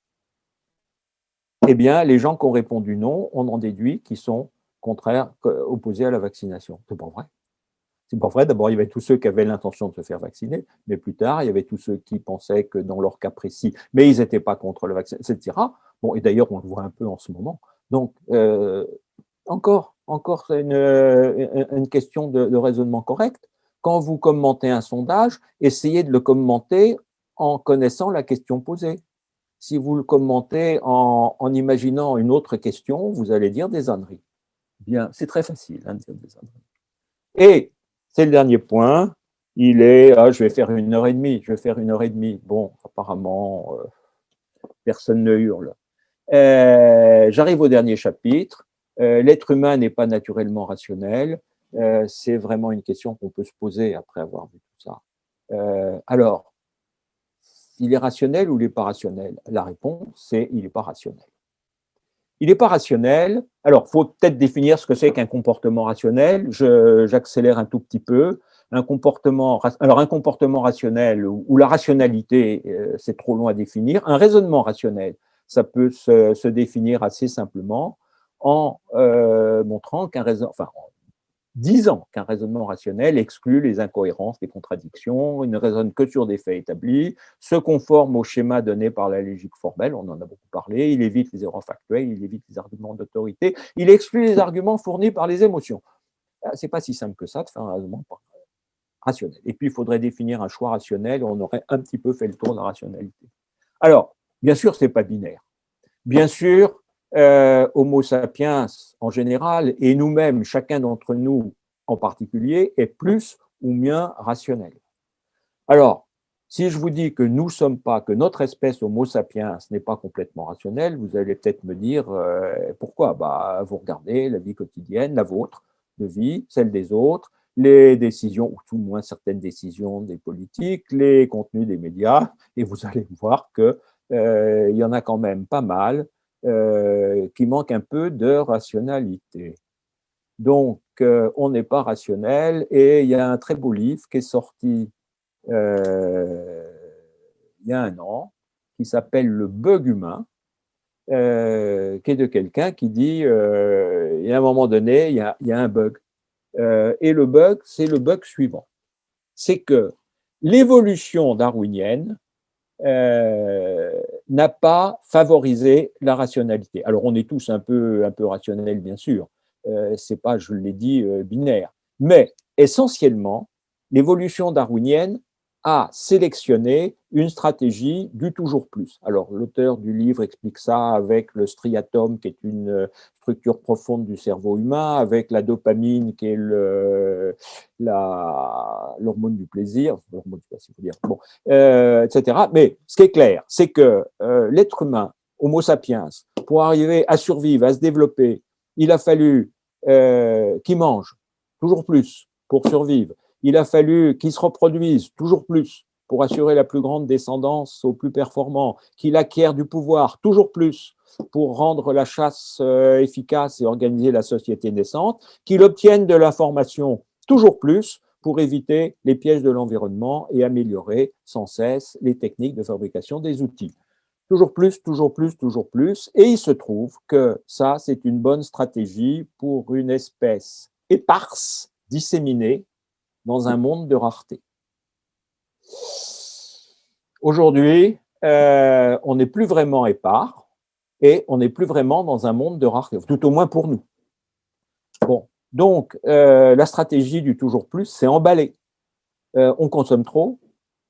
S2: eh bien, les gens qui ont répondu non, on en déduit qu'ils sont contraires, opposés à la vaccination. C'est pas vrai. C'est pas vrai. D'abord, il y avait tous ceux qui avaient l'intention de se faire vacciner, mais plus tard, il y avait tous ceux qui pensaient que dans leur cas précis, mais ils n'étaient pas contre le vaccin, etc. Bon, et d'ailleurs, on le voit un peu en ce moment. Donc, encore, c'est une question de raisonnement correct. Quand vous commentez un sondage, essayez de le commenter en connaissant la question posée. Si vous le commentez en imaginant une autre question, vous allez dire des âneries. Bien, c'est très facile de dire des âneries. Et c'est le dernier point. Je vais faire 1h30, Bon, apparemment, personne ne hurle. J'arrive au dernier chapitre. L'être humain n'est pas naturellement rationnel. C'est vraiment une question qu'on peut se poser après avoir vu tout ça. Alors, il est rationnel ou il n'est pas rationnel? La réponse, c'est il n'est pas rationnel. Il n'est pas rationnel. Alors, il faut peut-être définir ce que c'est qu'un comportement rationnel. J'accélère un tout petit peu. Un comportement rationnel ou la rationalité, c'est trop long à définir. Un raisonnement rationnel, ça peut se définir assez simplement en montrant en disant qu'un raisonnement rationnel exclut les incohérences, les contradictions, il ne raisonne que sur des faits établis, se conforme au schéma donné par la logique formelle, on en a beaucoup parlé, il évite les erreurs factuelles, il évite les arguments d'autorité, il exclut les arguments fournis par les émotions. C'est pas si simple que ça de faire un raisonnement rationnel. Et puis, il faudrait définir un choix rationnel, on aurait un petit peu fait le tour de la rationalité. Alors, bien sûr, ce n'est pas binaire. Bien sûr, Homo sapiens en général, et nous-mêmes, chacun d'entre nous en particulier, est plus ou moins rationnel. Alors, si je vous dis que que notre espèce Homo sapiens n'est pas complètement rationnelle, vous allez peut-être me dire pourquoi? Vous regardez la vie quotidienne, la vôtre de vie, celle des autres, les décisions, ou tout le moins certaines décisions des politiques, les contenus des médias, et vous allez voir qu'il y en a quand même pas mal qui manquent un peu de rationalité. Donc, on n'est pas rationnel, et il y a un très beau livre qui est sorti il y a 1 an, qui s'appelle Le bug humain, qui est de quelqu'un qui dit il y a un moment donné, il y a un bug. Et le bug, c'est le bug suivant. C'est que l'évolution darwinienne n'a pas favorisé la rationalité. Alors, on est tous un peu rationnels, bien sûr, c'est pas, je l'ai dit, binaire. Mais essentiellement, l'évolution darwinienne a sélectionné une stratégie du toujours plus. Alors, l'auteur du livre explique ça avec le striatum, qui est une structure profonde du cerveau humain, avec la dopamine, qui est l'hormone du plaisir, l'hormone, je sais pas si faut dire, bon, etc. Mais ce qui est clair, c'est que l'être humain, Homo sapiens, pour arriver à survivre, à se développer, il a fallu qu'il mange toujours plus pour survivre. Il a fallu qu'il se reproduise toujours plus pour assurer la plus grande descendance aux plus performants, qu'il acquiert du pouvoir toujours plus pour rendre la chasse efficace et organiser la société naissante, qu'il obtienne de l'information toujours plus pour éviter les pièges de l'environnement et améliorer sans cesse les techniques de fabrication des outils. Toujours plus, toujours plus, toujours plus. Et il se trouve que ça, c'est une bonne stratégie pour une espèce éparse, disséminée, dans un monde de rareté. Aujourd'hui, on n'est plus vraiment épars et on n'est plus vraiment dans un monde de rareté, tout au moins pour nous. Bon, donc la stratégie du toujours plus, c'est emballer. On consomme trop,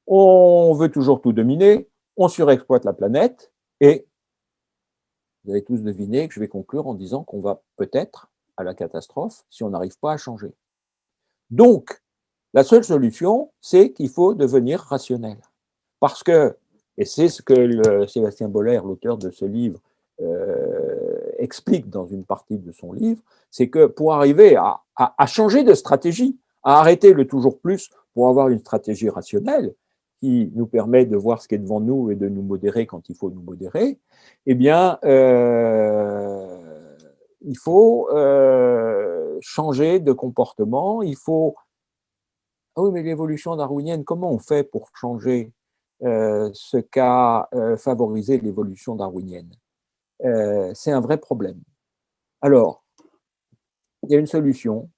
S2: on veut toujours tout dominer, on surexploite la planète et vous avez tous deviné que je vais conclure en disant qu'on va peut-être à la catastrophe si on n'arrive pas à changer. Donc, la seule solution, c'est qu'il faut devenir rationnel. Parce que, et c'est ce que Sébastien Boller, l'auteur de ce livre, explique dans une partie de son livre, c'est que pour arriver à changer de stratégie, à arrêter le toujours plus pour avoir une stratégie rationnelle qui nous permet de voir ce qui est devant nous et de nous modérer quand il faut nous modérer, eh bien, il faut changer de comportement, il faut... Ah oui, mais l'évolution darwinienne, comment on fait pour changer ce qu'a favorisé l'évolution darwinienne? C'est un vrai problème. Alors, il y a une solution,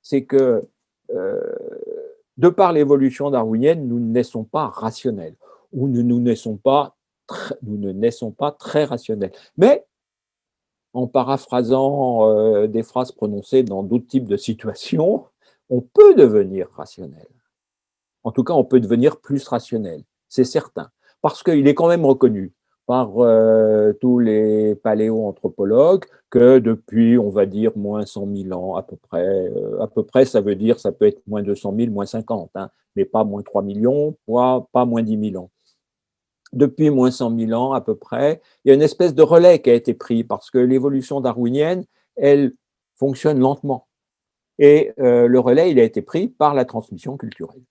S2: c'est que de par l'évolution darwinienne, nous ne naissons pas rationnels, ou nous ne naissons pas très rationnels. Mais en paraphrasant des phrases prononcées dans d'autres types de situations, on peut devenir rationnel. En tout cas, on peut devenir plus rationnel, c'est certain. Parce qu'il est quand même reconnu par tous les paléoanthropologues que depuis, on va dire, moins 100 000 ans à peu près, ça veut dire, ça peut être moins 200 000, moins 50, hein, mais pas moins 3 millions, pas moins 10 000 ans. Depuis moins 100 000 ans à peu près, il y a une espèce de relais qui a été pris parce que l'évolution darwinienne, elle fonctionne lentement. Et le relais, il a été pris par la transmission culturelle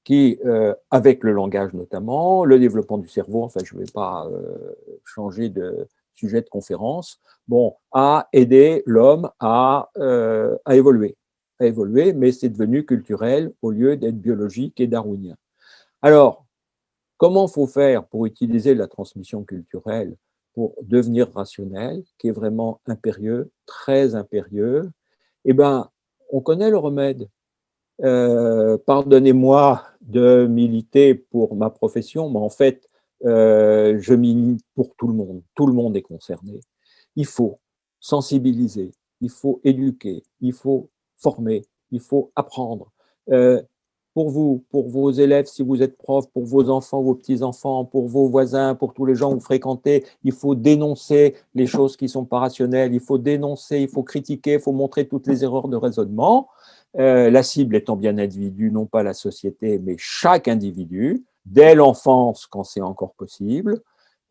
S2: qui, avec le langage notamment, le développement du cerveau, enfin je ne vais pas changer de sujet de conférence, bon, a aidé l'homme à évoluer, mais c'est devenu culturel au lieu d'être biologique et darwinien. Alors, comment faut faire pour utiliser la transmission culturelle pour devenir rationnel, qui est vraiment impérieux, très impérieux? Eh bien, on connaît le remède. Pardonnez-moi de militer pour ma profession, mais en fait, je milite pour tout le monde. Tout le monde est concerné. Il faut sensibiliser, il faut éduquer, il faut former, il faut apprendre. Pour vous, pour vos élèves, si vous êtes prof, pour vos enfants, vos petits-enfants, pour vos voisins, pour tous les gens que vous fréquentez, il faut dénoncer les choses qui ne sont pas rationnelles, il faut dénoncer, il faut critiquer, il faut montrer toutes les erreurs de raisonnement. La cible étant bien l'individu, non pas la société, mais chaque individu, dès l'enfance quand c'est encore possible.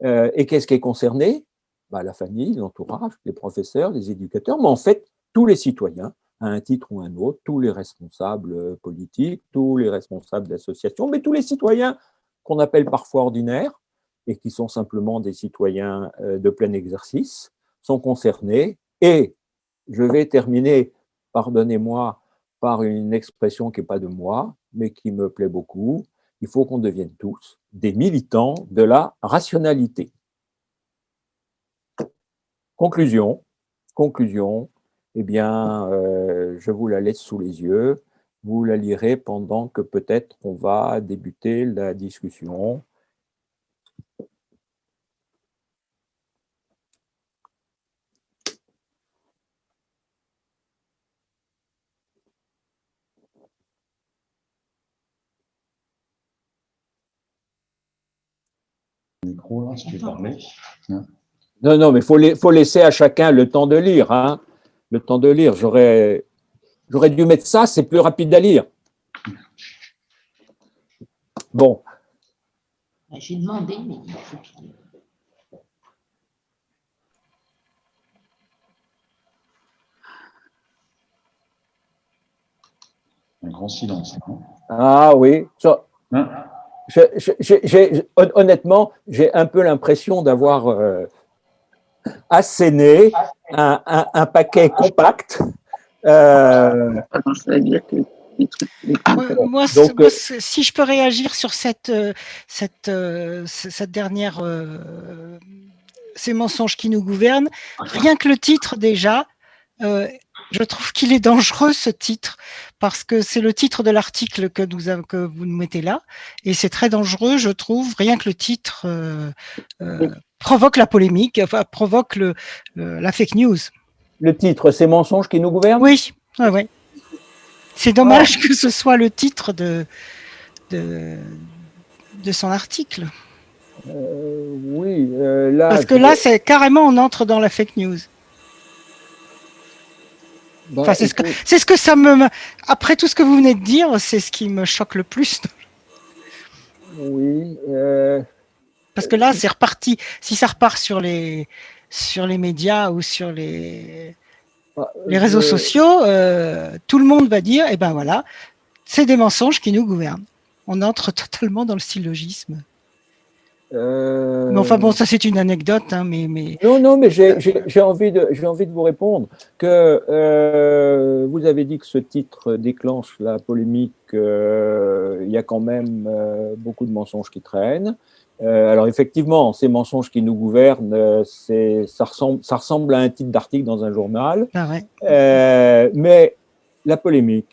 S2: Et qu'est-ce qui est concerné? La famille, l'entourage, les professeurs, les éducateurs, mais en fait, tous les citoyens, à un titre ou un autre, tous les responsables politiques, tous les responsables d'associations, mais tous les citoyens qu'on appelle parfois ordinaires et qui sont simplement des citoyens de plein exercice, sont concernés. Et je vais terminer, pardonnez-moi, par une expression qui n'est pas de moi, mais qui me plaît beaucoup. Il faut qu'on devienne tous des militants de la rationalité. Conclusion, eh bien, je vous la laisse sous les yeux. Vous la lirez pendant que peut-être on va débuter la discussion.
S3: micro, là, si tu parlais.
S2: Non, non, mais faut laisser à chacun le temps de lire. Hein. Le temps de lire. J'aurais dû mettre ça, c'est plus rapide à lire. Bon.
S4: J'ai demandé, mais il faut qu'il...
S3: Un grand silence. Hein.
S2: Ah oui.
S3: Hein?
S2: Honnêtement, j'ai un peu l'impression d'avoir asséné un paquet compact.
S5: Moi,
S2: Donc,
S5: si je peux réagir sur cette dernière, ces mensonges qui nous gouvernent, rien que le titre déjà, je trouve qu'il est dangereux ce titre, parce que c'est le titre de l'article que vous nous mettez là, et c'est très dangereux, je trouve, rien que le titre provoque la polémique, enfin, provoque la fake news.
S2: Le titre, c'est mensonges qui nous gouvernent?
S5: Oui, ouais. C'est dommage que ce soit le titre de son article.
S2: Oui, là.
S5: Parce que là, c'est carrément, on entre dans la fake news.
S2: Bah,
S5: enfin, c'est ce que ça me. Après tout ce que vous venez de dire, c'est ce qui me choque le plus.
S2: Oui.
S5: Parce que là, c'est reparti. Si ça repart sur les médias ou sur les réseaux sociaux, tout le monde va dire, eh ben voilà, c'est des mensonges qui nous gouvernent. On entre totalement dans le syllogisme. Mais enfin bon, ça c'est une anecdote, hein, mais...
S2: Non, mais j'ai envie de vous répondre que vous avez dit que ce titre déclenche la polémique. Il y a quand même beaucoup de mensonges qui traînent. Alors effectivement, ces mensonges qui nous gouvernent, ça ressemble à un titre d'article dans un journal.
S5: Ah ouais.
S2: Mais la polémique,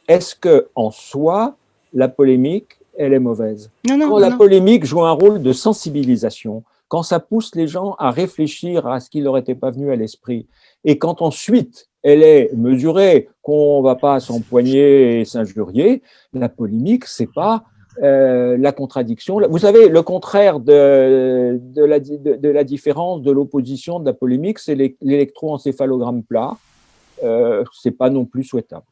S2: est-ce que en soi, la polémique, elle est mauvaise? Quand la polémique joue un rôle de sensibilisation, quand ça pousse les gens à réfléchir à ce qui leur était pas venu à l'esprit, et quand ensuite elle est mesurée, qu'on ne va pas s'empoigner et s'injurier, la polémique, c'est pas la contradiction. Vous savez, le contraire de la différence, de l'opposition, de la polémique, c'est l'électroencéphalogramme plat. C'est pas non plus souhaitable.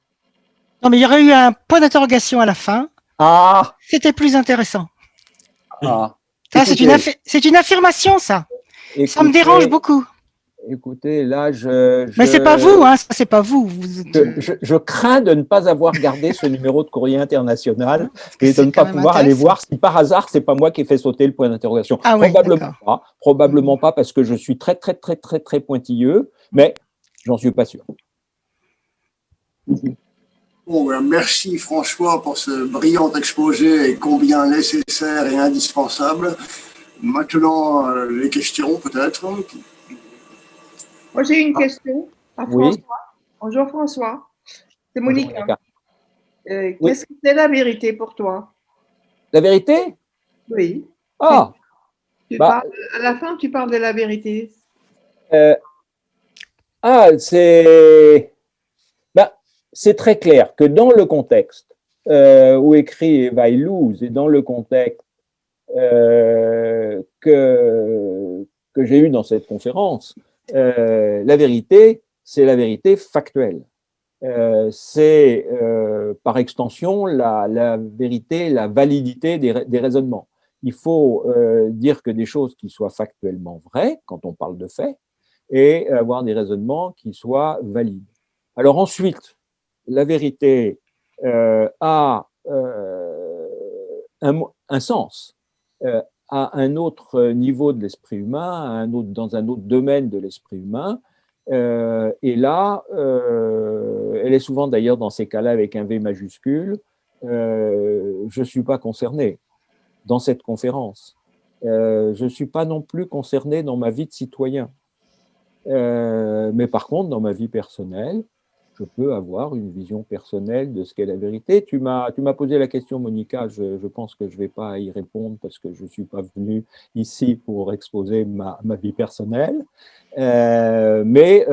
S5: Non, mais il y aurait eu un point d'interrogation à la fin.
S2: Ah,
S5: c'était plus intéressant.
S2: Ah.
S5: Ça, c'est une affirmation, ça. Écoutez, ça me dérange beaucoup.
S2: Écoutez, là,
S5: mais c'est pas vous, hein, ça c'est pas vous.
S2: Je crains de ne pas avoir gardé ce numéro de courrier international et de ne pas pouvoir aller voir si par hasard c'est pas moi qui ai fait sauter le point d'interrogation.
S5: Ah
S2: probablement pas parce que je suis très pointilleux, mais j'en suis pas sûr.
S1: Bon, ben, merci François pour ce brillant exposé et combien nécessaire et indispensable. Maintenant, les questions peut-être.
S6: Moi, j'ai une question à François.
S2: Oui.
S6: Bonjour François. C'est Monica.
S1: Qu'est-ce
S6: que c'est la vérité pour toi?
S2: La vérité?
S6: Oui.
S2: Ah.
S6: À la fin, tu parles de la vérité.
S2: C'est très clair que dans le contexte où écrit Eva Illouz et dans le contexte que j'ai eu dans cette conférence, la vérité, c'est la vérité factuelle. C'est par extension la vérité, la validité des raisonnements. Il faut dire que des choses qui soient factuellement vraies, quand on parle de faits, et avoir des raisonnements qui soient valides. Alors ensuite, la vérité a un sens, à un autre niveau de l'esprit humain, dans un autre domaine de l'esprit humain. Et là, elle est souvent d'ailleurs dans ces cas-là avec un V majuscule. Je ne suis pas concerné dans cette conférence. Je ne suis pas non plus concerné dans ma vie de citoyen. Mais par contre, dans ma vie personnelle, je peux avoir une vision personnelle de ce qu'est la vérité. Tu m'as posé la question, Monica, je pense que je ne vais pas y répondre parce que je ne suis pas venu ici pour exposer ma vie personnelle, mais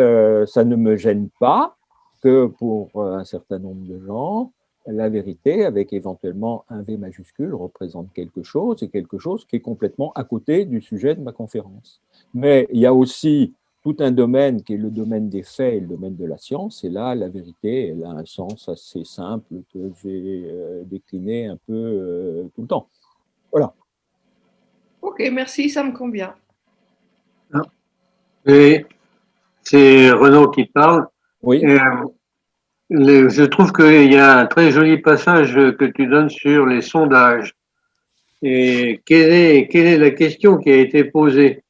S2: ça ne me gêne pas que pour un certain nombre de gens, la vérité, avec éventuellement un V majuscule, représente quelque chose, et quelque chose qui est complètement à côté du sujet de ma conférence. Mais il y a aussi tout un domaine qui est le domaine des faits et le domaine de la science, et là, la vérité, elle a un sens assez simple que j'ai décliné un peu tout le temps. Voilà.
S6: Ok, merci, ça me convient.
S7: Et c'est Renaud qui parle.
S2: Oui.
S7: Je trouve qu'il y a un très joli passage que tu donnes sur les sondages. Et quelle est la question qui a été posée?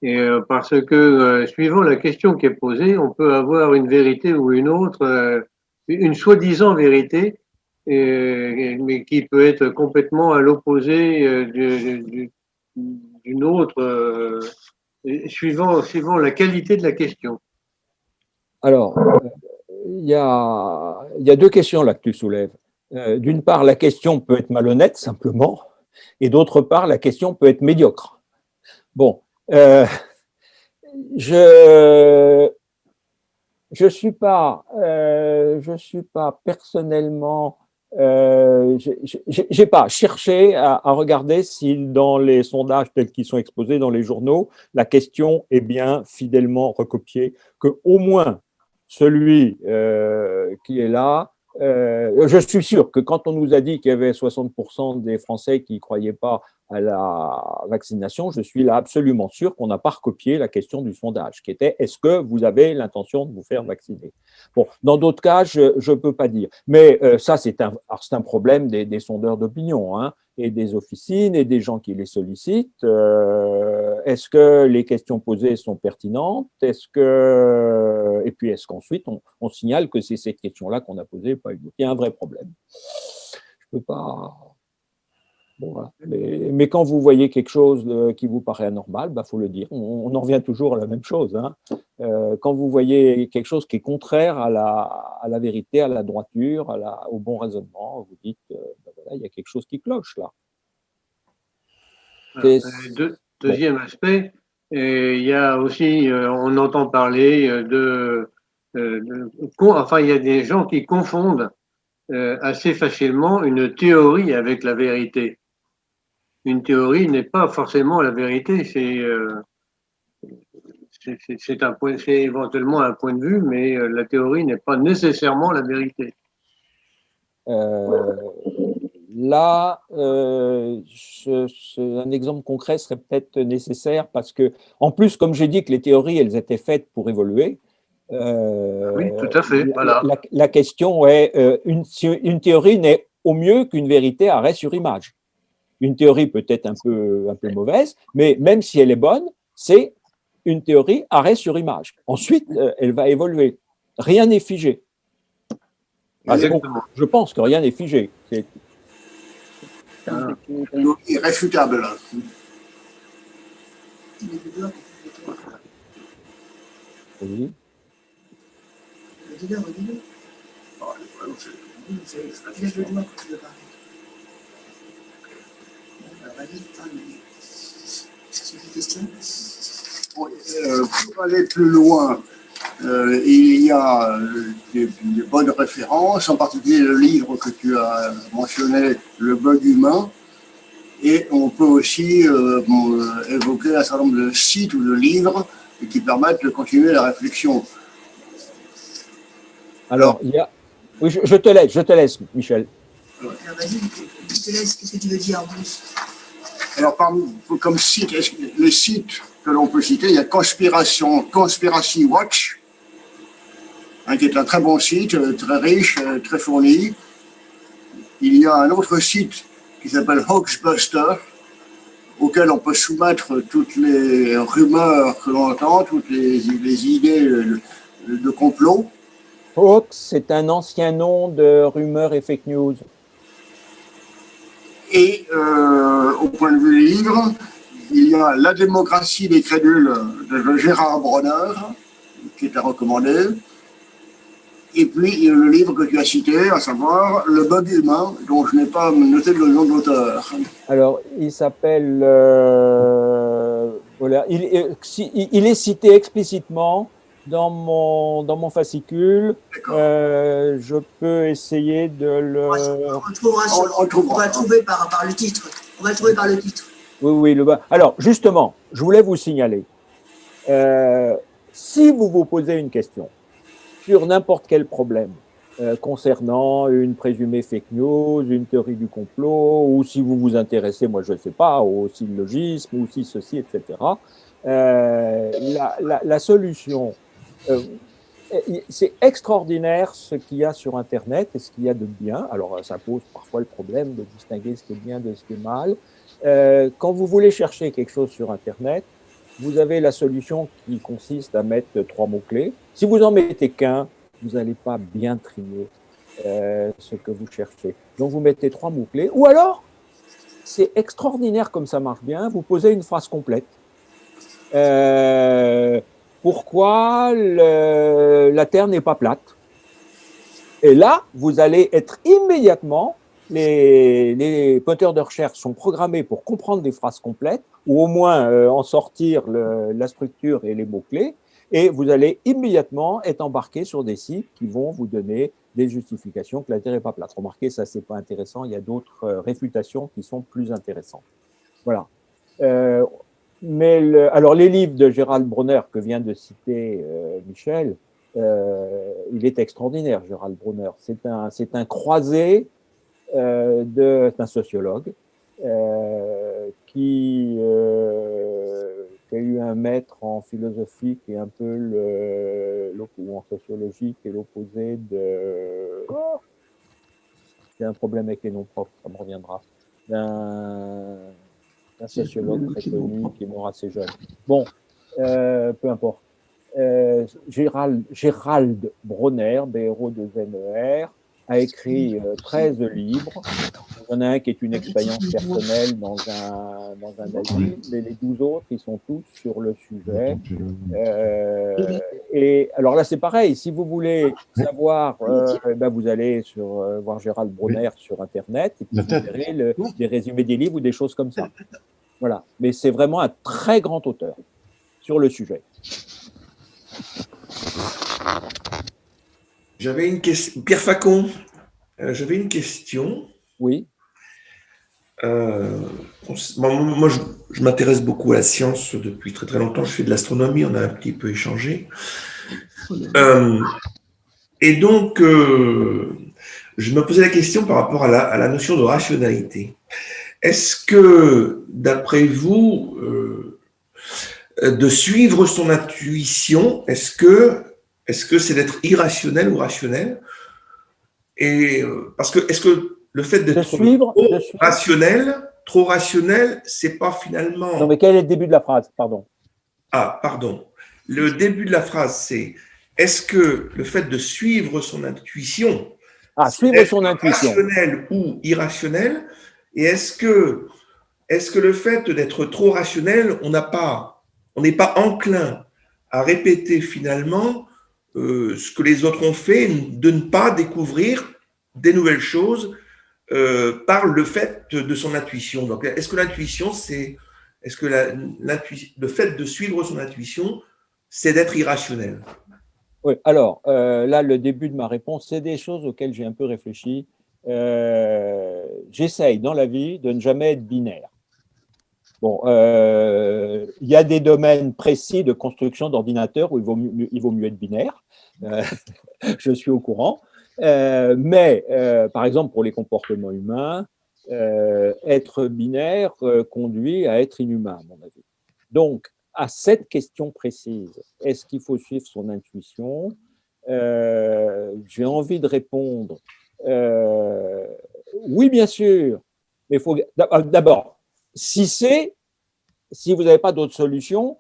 S7: Et parce que suivant la question qui est posée, on peut avoir une vérité ou une autre, une soi-disant vérité, mais qui peut être complètement à l'opposé d'une autre, suivant la qualité de la question.
S2: Alors, il y a deux questions là que tu soulèves. D'une part, la question peut être malhonnête, simplement, et d'autre part, la question peut être médiocre. Bon, je suis pas personnellement, j'ai pas cherché à regarder si dans les sondages tels qu'ils sont exposés dans les journaux, la question est bien fidèlement recopiée, que au moins celui qui est là, je suis sûr que quand on nous a dit qu'il y avait 60% des Français qui ne croyaient pas à la vaccination, je suis là absolument sûr qu'on n'a pas recopié la question du sondage, qui était « Est-ce que vous avez l'intention de vous faire vacciner ?» Bon, dans d'autres cas, je ne peux pas dire. Mais ça, c'est un problème des sondeurs d'opinion, hein, et des officines et des gens qui les sollicitent. Est-ce que les questions posées sont pertinentes? Et puis, est-ce qu'ensuite, on signale que c'est cette question-là qu'on a posée, pas une autre? Il y a un vrai problème. Je ne peux pas… Bon, voilà. Mais quand vous voyez quelque chose qui vous paraît anormal, bah, faut le dire. On en revient toujours à la même chose, hein. Quand vous voyez quelque chose qui est contraire à la vérité, à la droiture, au bon raisonnement, vous dites, bah, voilà, il y a quelque chose qui cloche là.
S7: Deuxième aspect, il y a aussi, on entend parler enfin, il y a des gens qui confondent assez facilement une théorie avec la vérité. Une théorie n'est pas forcément la vérité, c'est éventuellement un point de vue, mais la théorie n'est pas nécessairement la vérité.
S2: Là, un exemple concret serait peut-être nécessaire parce que, en plus, comme j'ai dit que les théories, elles étaient faites pour évoluer.
S7: Oui, tout à fait. Voilà.
S2: La question est, une théorie n'est au mieux qu'une vérité arrêt sur image. Une théorie peut être un peu mauvaise, mais même si elle est bonne, c'est une théorie arrêt sur image. Ensuite, elle va évoluer. Rien n'est figé. Je pense que rien n'est figé. C'est
S1: irréfutable.
S2: Oui.
S1: Pour aller plus loin, il y a des bonnes références, en particulier le livre que tu as mentionné, Le bug humain, et on peut aussi évoquer un certain nombre de sites ou de livres qui permettent de continuer la réflexion.
S2: Alors, il y a… Oui, je te laisse, Michel.
S8: Alors, vas-y, je te laisse, qu'est-ce que tu veux dire en plus?
S1: Alors, comme site, les sites que l'on peut citer, il y a Conspiracy Watch, hein, qui est un très bon site, très riche, très fourni. Il y a un autre site qui s'appelle Hoaxbuster, auquel on peut soumettre toutes les rumeurs que l'on entend, toutes les idées de complot.
S2: Hoax, c'est un ancien nom de rumeurs et fake news.
S1: Et au point de vue livre, il y a La démocratie des crédules de Gérard Bronner, qui est à recommander. Et puis le livre que tu as cité, à savoir Le bug humain, dont je n'ai pas noté le nom de l'auteur.
S2: Alors, il s'appelle… voilà, il est cité explicitement dans mon fascicule.
S1: D'accord.
S2: Je peux essayer de le...
S8: On le trouvera on va le trouver par le titre. On va le trouver par le titre.
S2: Oui. Alors, justement, je voulais vous signaler, si vous vous posez une question sur n'importe quel problème concernant une présumée fake news, une théorie du complot, ou si vous vous intéressez, moi je ne sais pas, au syllogisme, ou si ceci, etc., la solution, c'est extraordinaire ce qu'il y a sur Internet et ce qu'il y a de bien. Alors, ça pose parfois le problème de distinguer ce qui est bien de ce qui est mal. Quand vous voulez chercher quelque chose sur Internet, vous avez la solution qui consiste à mettre 3 mots-clés. Si vous en mettez qu'un, vous n'allez pas bien trier ce que vous cherchez. Donc, vous mettez 3 mots-clés. Ou alors, c'est extraordinaire comme ça marche bien, vous posez une phrase complète. Pourquoi la Terre n'est pas plate? Et là, vous allez être immédiatement, les moteurs de recherche sont programmés pour comprendre des phrases complètes, ou au moins en sortir la structure et les mots-clés, et vous allez immédiatement être embarqué sur des sites qui vont vous donner des justifications que la Terre n'est pas plate. Remarquez, ça, c'est pas intéressant, il y a d'autres réfutations qui sont plus intéressantes. Voilà. Alors, les livres de Gérald Bronner que vient de citer Michel, il est extraordinaire, Gérald Bronner. C'est un croisé d'un sociologue qui a eu un maître en philosophie qui est un peu ou en sociologie qui est l'opposé de... J'ai un problème avec les noms propres, ça me reviendra. Un sociologue très connu qui est mort assez jeune. Bon, peu importe. Gérald Bronner, B-R-O-2-N-E-R, a écrit 13 livres. Il y en a un qui est une expérience personnelle dans un asile, mais les 12 autres, ils sont tous sur le sujet. Et alors là, c'est pareil. Si vous voulez savoir, vous allez voir Gérald Bronner sur Internet et puis vous verrez des résumés des livres ou des choses comme ça. Voilà. Mais c'est vraiment un très grand auteur sur le sujet.
S9: J'avais une question. Pierre Facon, j'avais une question.
S2: Oui.
S9: Moi, je m'intéresse beaucoup à la science depuis très très longtemps. Je fais de l'astronomie, on a un petit peu échangé. Et donc, je me posais la question par rapport à la notion de rationalité. Est-ce que, d'après vous, de suivre son intuition, est-ce que c'est d'être irrationnel ou rationnel? Et parce que est-ce que le fait d'être trop rationnel, c'est pas finalement...
S2: Non, mais quel est le début de la phrase? Pardon.
S9: Ah, pardon. Le début de la phrase, c'est est-ce que le fait de suivre son intuition,
S2: suivre son intuition,
S9: rationnel ou irrationnel? Et est-ce que le fait d'être trop rationnel, on n'est pas enclin à répéter finalement ce que les autres ont fait, de ne pas découvrir des nouvelles choses par le fait de son intuition? Donc, est-ce que l'intuition, le fait de suivre son intuition, c'est d'être irrationnel?
S2: Oui, alors là, le début de ma réponse, c'est des choses auxquelles j'ai un peu réfléchi. J'essaye dans la vie de ne jamais être binaire. Bon, il y a des domaines précis de construction d'ordinateurs où il vaut mieux être binaire. Je suis au courant. Mais, par exemple, pour les comportements humains, être binaire conduit à être inhumain, à mon avis. Donc, à cette question précise, est-ce qu'il faut suivre son intuition? J'ai envie de répondre oui, bien sûr, mais il faut d'abord, si vous n'avez pas d'autre solution,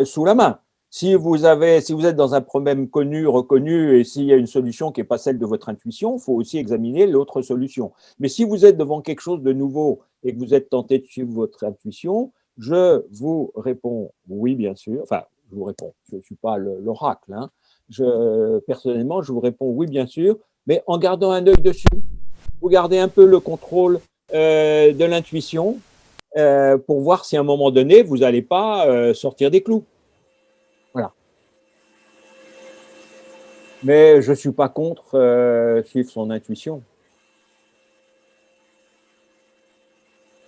S2: sous la main. Si vous êtes dans un problème connu, reconnu, et s'il y a une solution qui n'est pas celle de votre intuition, il faut aussi examiner l'autre solution. Mais si vous êtes devant quelque chose de nouveau et que vous êtes tenté de suivre votre intuition, je vous réponds oui, bien sûr. Enfin, je vous réponds, je ne suis pas l'oracle. Hein. Personnellement, je vous réponds oui, bien sûr, mais en gardant un œil dessus. Vous gardez un peu le contrôle de l'intuition pour voir si à un moment donné, vous n'allez pas sortir des clous. Voilà. Mais je ne suis pas contre suivre son intuition.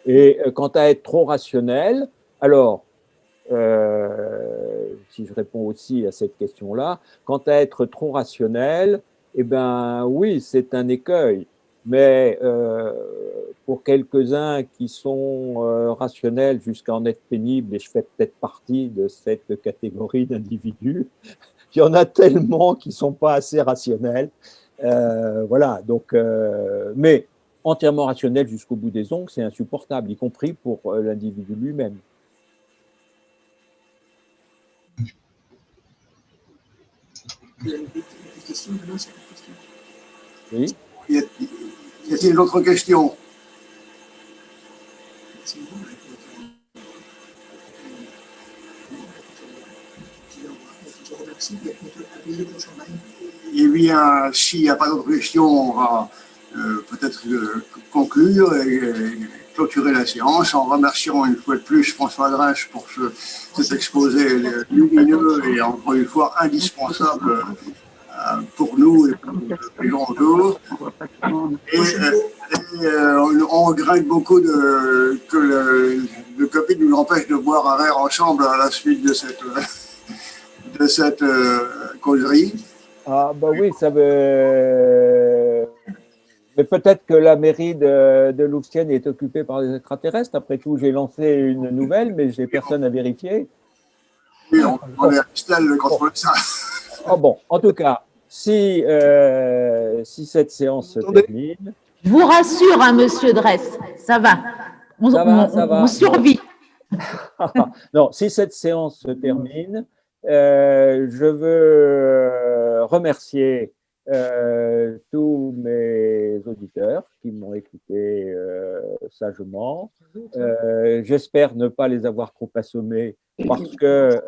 S2: Et quant à être trop rationnel, alors, si je réponds aussi à cette question-là, quant à être trop rationnel, eh bien, oui, c'est un écueil. Mais pour quelques-uns qui sont rationnels jusqu'à en être pénibles, et je fais peut-être partie de cette catégorie d'individus, il y en a tellement qui ne sont pas assez rationnels. Voilà, donc, mais entièrement rationnel jusqu'au bout des ongles, c'est insupportable, y compris pour l'individu lui-même. Oui.
S1: Y a-t-il d'autres questions? Eh bien, s'il n'y a pas d'autres questions, on va peut-être conclure et clôturer la séance en remerciant une fois de plus François Drinch pour cet exposé lumineux et encore une fois indispensable pour nous et pour les gens autour. Et on regrette beaucoup que le Covid nous empêche de boire un verre ensemble à la suite de cette causerie.
S2: Ah bah oui, ça veut... Mais peut-être que la mairie de Louvciennes est occupée par des extraterrestres. Après tout, j'ai lancé une nouvelle, mais je n'ai personne à vérifier.
S1: Oui, on est à Estelle contre ça.
S2: Oh bon, en tout cas, si cette séance se termine...
S4: Je vous rassure, hein, monsieur Dress, ça va. On survit.
S2: Non, si cette séance se termine, je veux remercier tous mes auditeurs qui m'ont écouté sagement. J'espère ne pas les avoir trop assommés parce que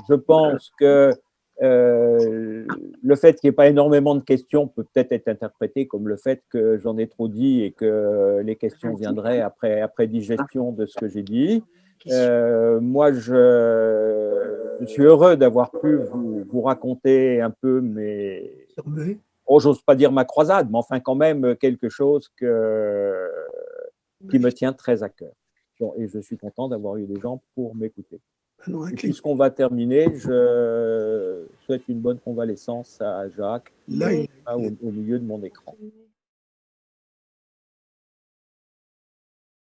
S2: je pense que le fait qu'il n'y ait pas énormément de questions peut peut-être être interprété comme le fait que j'en ai trop dit et que les questions viendraient après digestion de ce que j'ai dit. Moi, je suis heureux d'avoir pu vous raconter un peu mes... Oh, j'ose pas dire ma croisade, mais enfin quand même quelque chose qui me tient très à cœur. Et je suis content d'avoir eu des gens pour m'écouter. Puisqu'on va terminer, je souhaite une bonne convalescence à Jacques, au milieu de mon écran.